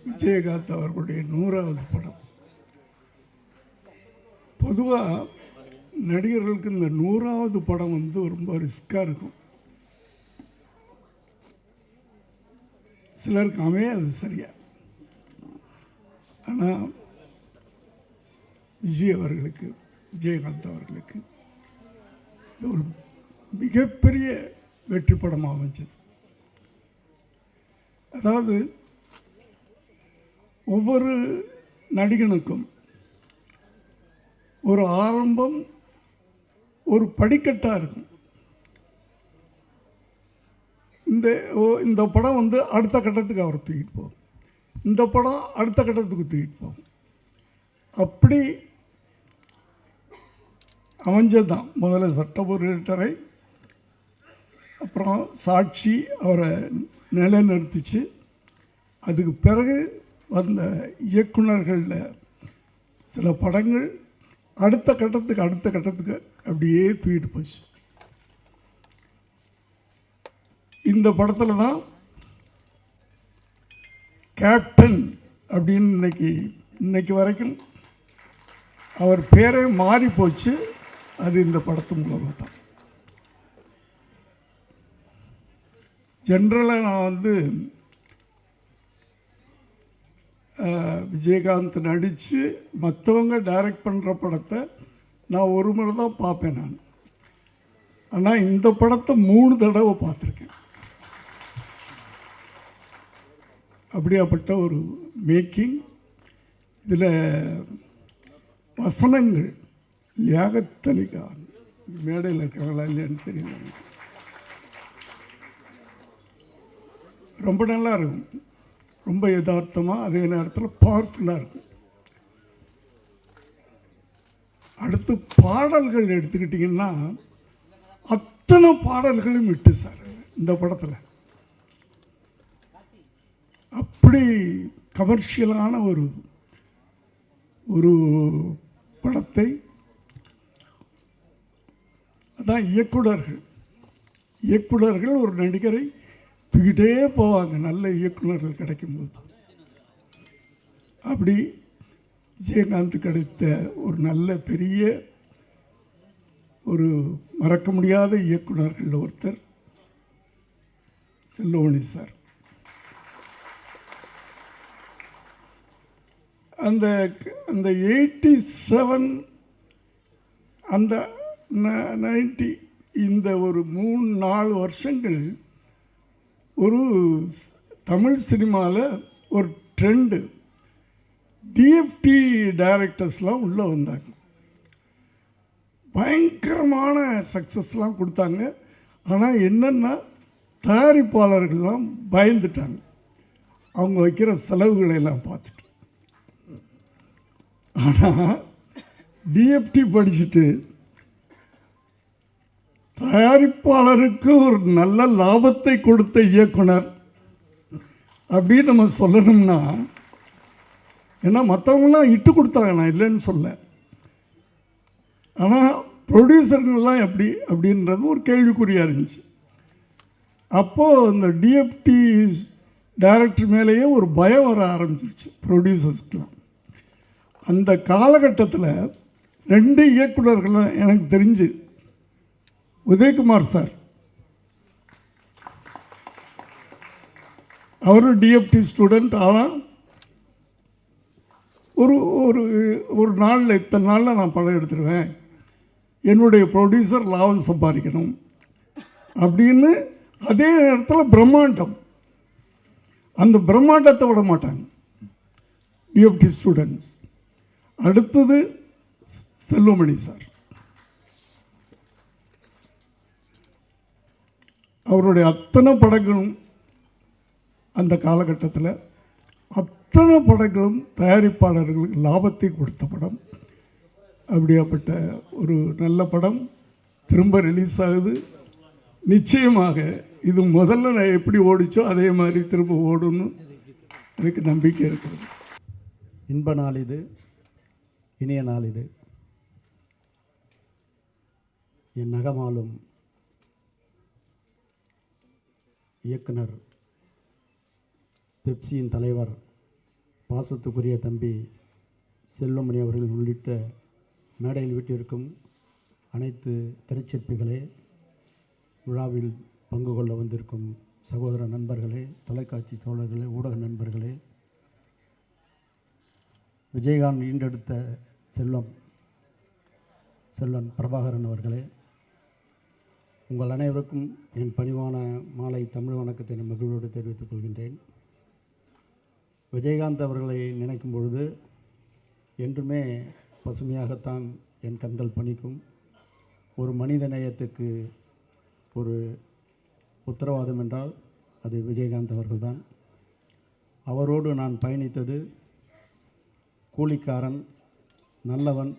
விஜயகாந்த் அவர்களுடைய 100வது படம். பொதுவாக நடிகர்களுக்கு இந்த 100வது படம் வந்து ரொம்ப ரிஸ்காக இருக்கும். சிலருக்கு அமையாது சரியா. ஆனால் விஜயகாந்த் அவர்களுக்கு இது ஒரு மிகப்பெரிய வெற்றி படமாக அமைஞ்சது. அதாவது ஒவ்வொரு நடிகனுக்கும் ஒரு ஆரம்பம், ஒரு படிக்கட்டாக இருக்கும். இந்த படம் வந்து அடுத்த கட்டத்துக்கு அவர் தூக்கிட்டு போகும், இந்த படம் அடுத்த கட்டத்துக்கு தூக்கிட்டு போகும். அப்படி அமைஞ்சது தான். முதல்ல சட்டபுரட்டரை, அப்புறம் சாட்சி அவரை நிலைநிறுத்திச்சு. அதுக்கு பிறகு வந்த இயக்குனர்களில் சில படங்கள் அடுத்த கட்டத்துக்கு அப்படியே தூக்கிட்டு போச்சு. இந்த படத்தில் தான் கேப்டன் அப்படின்னு இன்னைக்கு வரைக்கும் அவர் பேரே மாறி போச்சு. அது இந்த படத்து மூலமாக தான். ஜென்ரலாக நான் வந்து விஜயகாந்த் நடித்து மற்றவங்க டைரக்ட் பண்ணுற படத்தை நான் ஒரு முறை தான் பார்ப்பேன் நான். ஆனால் இந்த படத்தை 3 தடவை பார்த்துருக்கேன். அப்படியாப்பட்ட ஒரு மேக்கிங். இதில் வசனங்கள் லியாகத் அலி கான் மேடையில் இருக்காங்களா இல்லையான்னு தெரியல, ரொம்ப நல்லா இருக்கும். ரொம்ப யதார்த்தமாக, அதே நேரத்தில் பவர்ஃபுல்லாக இருக்கும். அடுத்து பாடல்கள் எடுத்துக்கிட்டிங்கன்னா அத்தனை பாடல்களும் விட்டு சார் இந்த படத்தில். அப்படி கமர்ஷியலான ஒரு படத்தை அதான் இயக்குனர்கள் ஒரு நடிகரை தூக்கிட்டே போவாங்க நல்ல இயக்குனர்கள் கிடைக்கும்போது. அப்படி விஜயகாந்த் கிடைத்த ஒரு நல்ல பெரிய ஒரு மறக்க முடியாத இயக்குனர்கள் ஒருத்தர் செல்வமணி சார். அந்த 87 அந்த 90 இந்த ஒரு 3-4 வருஷங்கள் ஒரு தமிழ் சினிமாவில் ஒரு ட்ரெண்டு. டிஎஃப்டி டைரக்டர்ஸ்லாம் உள்ளே வந்தாங்க, பயங்கரமான சக்ஸஸ்லாம் கொடுத்தாங்க. ஆனால் என்னென்னா தயாரிப்பாளர்கள்லாம் பயந்துட்டாங்க அவங்க வைக்கிற செலவுகளை எல்லாம் பார்த்துட்டு. ஆனால் டிஎஃப்டி படிச்சுட்டு தயாரிப்பாளருக்கு ஒரு நல்ல லாபத்தை கொடுத்த இயக்குனர் அப்படின்னு நம்ம சொல்லணும்னா, ஏன்னா மற்றவங்களாம் இட்டு கொடுத்தாங்க, நான் இல்லைன்னு சொல்ல. ஆனால் ப்ரொடியூசர்கள்லாம் எப்படி அப்படின்றது ஒரு கேள்விக்குறியாக இருந்துச்சு. அப்போது இந்த டிஎஃப்டி டைரக்டர் மேலேயே ஒரு பயம் வர ஆரம்பிச்சிருச்சு ப்ரொடியூசர்ஸ்க்கெலாம். அந்த காலகட்டத்தில் 2 இயக்குனர்களும் எனக்கு தெரிஞ்சு, உதயகுமார் சார் அவரும் டிஎஃப்டி ஸ்டூடெண்ட். ஆனால் ஒரு நாளில் இத்தனை நாளில் நான் படம் எடுத்துருவேன், என்னுடைய ப்ரொடியூசர் லாபம் சம்பாதிக்கணும் அப்படின்னு. அதே நேரத்தில் பிரம்மாண்டம், அந்த பிரம்மாண்டத்தை விட மாட்டாங்க டிஎஃப்டி ஸ்டூடெண்ட்ஸ். அடுத்தது செல்வமணி சார், அவருடைய அத்தனை படங்களும் அந்த காலகட்டத்தில் அத்தனை படங்களும் தயாரிப்பாளர்களுக்கு லாபத்தை கொடுத்த படம். அப்படியாப்பட்ட ஒரு நல்ல படம் திரும்ப ரிலீஸ் ஆகுது. நிச்சயமாக இது முதல்ல நான் எப்படி ஓடிச்சோ அதே மாதிரி திரும்ப ஓடுன்னு எனக்கு நம்பிக்கை இருக்கிறது. இன்ப நாள் இது, இனிய நாள் இது. என் நகமாலும் இயக்குனர், பெப்சியின் தலைவர், பாசத்துக்குரிய தம்பி செல்வமணி அவர்கள் உள்ளிட்ட மேடையில் வீட்டிற்கும் அனைத்து திரைச்சிற்பிகளே, விழாவில் பங்கு கொள்ள வந்திருக்கும் சகோதர நண்பர்களே, தொலைக்காட்சி தோழர்களே, ஊடக நண்பர்களே, விஜயகாந்த் ஈண்டெடுத்த செல்வன் பிரபாகரன் அவர்களே, உங்கள் அனைவருக்கும் என் பணிவான மாலை தமிழ் வணக்கத்தை நான் மகிழ்வோடு தெரிவித்துக் கொள்கின்றேன். விஜயகாந்த் அவர்களை நினைக்கும் பொழுது என்றுமே பசுமையாகத்தான் என் கண்கள் பணிக்கும். ஒரு மனித நேயத்துக்கு ஒரு உத்தரவாதம் என்றால் அது விஜயகாந்த் அவர்கள்தான். அவரோடு நான் பயணித்தது கூலிக்காரன், நல்லவன்,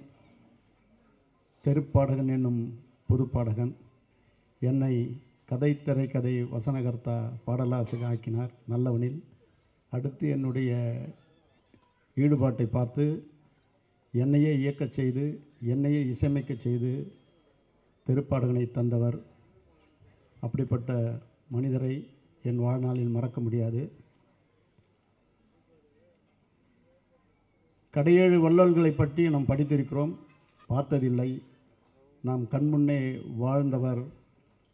தெருப்பாடகன் என்னும் புதுப்பாடகன். என்னை கதை திரைக்கதை வசனகர்த்தா பாடலாசிரியர் ஆக்கினார் நல்லவனில். அடுத்து என்னுடைய ஈடுபாட்டை பார்த்து என்னையே இயக்கச் செய்து என்னையே இசையமைக்கச் செய்து தெருப்பாடகனை தந்தவர். அப்படிப்பட்ட மனிதரை என் வாழ்நாளில் மறக்க முடியாது. கடையேழு வள்ளல்களை பற்றி நாம் படித்திருக்கிறோம், பார்த்ததில்லை. நாம் கண்முன்னே வாழ்ந்தவர்,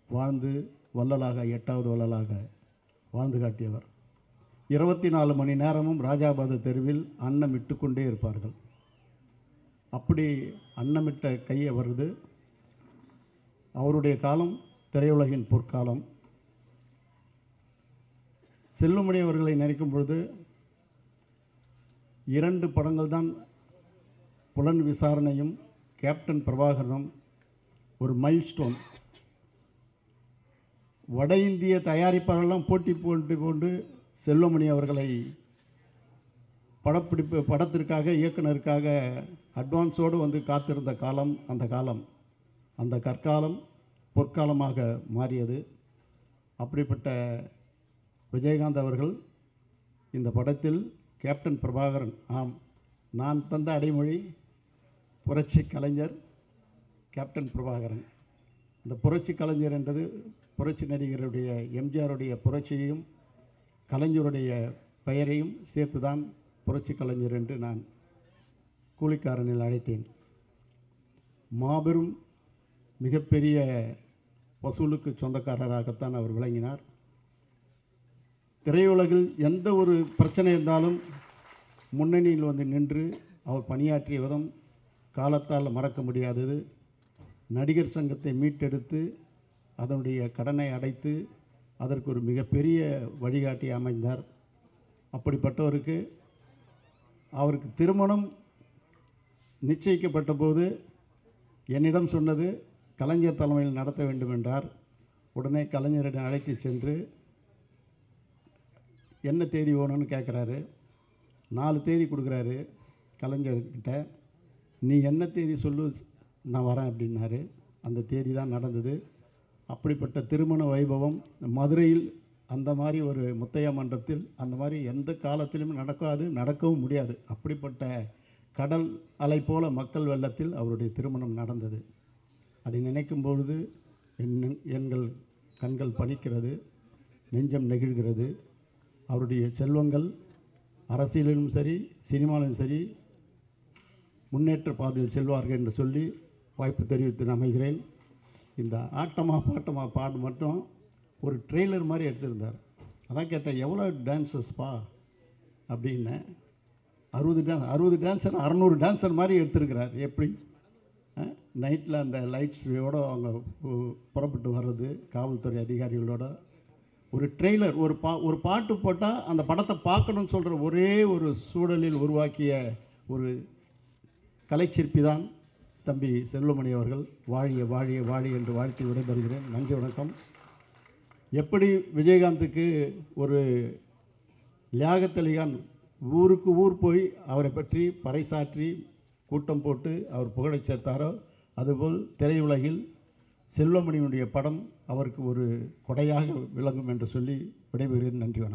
வாழ்ந்து வள்ளலாக 8வது வள்ளலாக வாழ்ந்து காட்டியவர். 24 மணி நேரமும் ராஜாபாத தெருவில் அன்னமிட்டு கொண்டே இருப்பார்கள். அப்படி அன்னமிட்ட கை அவரது. அவருடைய காலம் திரையுலகின் பொற்காலம். செல்லுமணி அவர்களை நினைக்கும் பொழுது 2 படங்கள் தான் புலன் விசாரணையும் கேப்டன் பிரபாகரனும் ஒரு மைல்ஸ்டோன். வட இந்திய தயாரிப்பாளர்களெல்லாம் போட்டி போட்டு கொண்டு செல்வமணி அவர்களை படத்திற்காக இயக்குனருக்காக அட்வான்ஸோடு வந்து காத்திருந்த காலம் அந்த காலம். அந்த கற்காலம் பொற்காலமாக மாறியது. அப்படிப்பட்ட விஜயகாந்த் அவர்கள் இந்த படத்தில் கேப்டன் பிரபாகரன், ஆம், நான் தந்த அடைமொழி புரட்சி கலைஞர் கேப்டன் பிரபாகரன். இந்த புரட்சி கலைஞர் என்றது புரட்சி நடிகருடைய எம்ஜிஆருடைய புரட்சியையும் கலைஞருடைய பெயரையும் சேர்த்துதான் புரட்சி கலைஞர் என்று நான் கூலிக்காரனில் அழைத்தேன். மாபெரும் மிகப்பெரிய வசூலுக்கு சொந்தக்காரராகத்தான் அவர் விளங்கினார். திரையுலகில் எந்த ஒரு பிரச்சனை இருந்தாலும் முன்னணியில் வந்து நின்று அவர் பணியாற்றிய விதம் காலத்தால் மறக்க முடியாதது. நடிகர் சங்கத்தை மீட்டெடுத்து அதனுடைய கடனை அடைத்து அதற்கு ஒரு மிகப்பெரிய வழிகாட்டி அமைந்தார். அப்படிப்பட்டவருக்கு அவருக்கு திருமணம் நிச்சயிக்கப்பட்ட போது என்னிடம் சொன்னது கலைஞர் தலைமையில் நடத்த வேண்டும் என்றார். உடனே கலைஞரிடம் அழைத்து சென்று என்ன தேதி வேணும்னு கேட்குறாரு. 4 தேதி கொடுக்குறாரு கலைஞர்கிட்ட. நீ என்ன தேதி சொல்லு, நான் வரேன் அப்படின்னாரு. அந்த தேதி தான் நடந்தது. அப்படிப்பட்ட திருமண வைபவம் மதுரையில் அந்த மாதிரி ஒரு முத்தையா மன்றத்தில் அந்த மாதிரி எந்த காலத்திலும் நடக்காது, நடக்கவும் முடியாது. அப்படிப்பட்ட கடல் அலை போல மக்கள் வெள்ளத்தில் அவருடைய திருமணம் நடந்தது. அதை நினைக்கும் பொழுது எங்கள் கண்கள் பனிக்கிறது, நெஞ்சம் நெகிழ்கிறது. அவருடைய செல்வங்கள் அரசியலிலும் சரி சினிமாவிலும் சரி முன்னேற்ற பாதையில் செல்வார்கள் என்று சொல்லி வாய்ப்பு தெரிவித்து அமைகிறேன். இந்த ஆட்டமா பாட்டமா பாடு மட்டும் ஒரு ட்ரெய்லர் மாதிரி எடுத்திருந்தார். அதான் கேட்டேன், எவ்வளோ டான்ஸஸ்ப்பா அப்படின்னு. 60 டான்ஸர் 600 டான்ஸர் மாதிரி எடுத்திருக்கிறார். எப்படி நைட்டில் அந்த லைட்ஸோடு அவங்க புறப்பட்டு வர்றது, காவல்துறை அதிகாரிகளோட ஒரு ட்ரெய்லர், ஒரு பாட்டு போட்டால் அந்த படத்தை பார்க்கணும்னு சொல்கிற ஒரே ஒரு சூழலில் உருவாக்கிய ஒரு கலைச்சிற்பி தான் தம்பி செல்வமணி அவர்கள். வாழிய வாழிய வாழி என்று வாழ்த்தி விடைபெறுகிறேன். நன்றி, வணக்கம். எப்படி விஜயகாந்துக்கு ஒரு லியாகத் ஊருக்கு ஊர் போய் அவரை பற்றி பறைசாற்றி கூட்டம் போட்டு அவர் புகழை சேர்த்தாரோ, அதுபோல் திரையுலகில் செல்வமணியினுடைய படம் அவருக்கு ஒரு கொடையாக விளங்கும் என்று சொல்லி விடைபெறுகிறேன். நன்றி, வணக்கம்.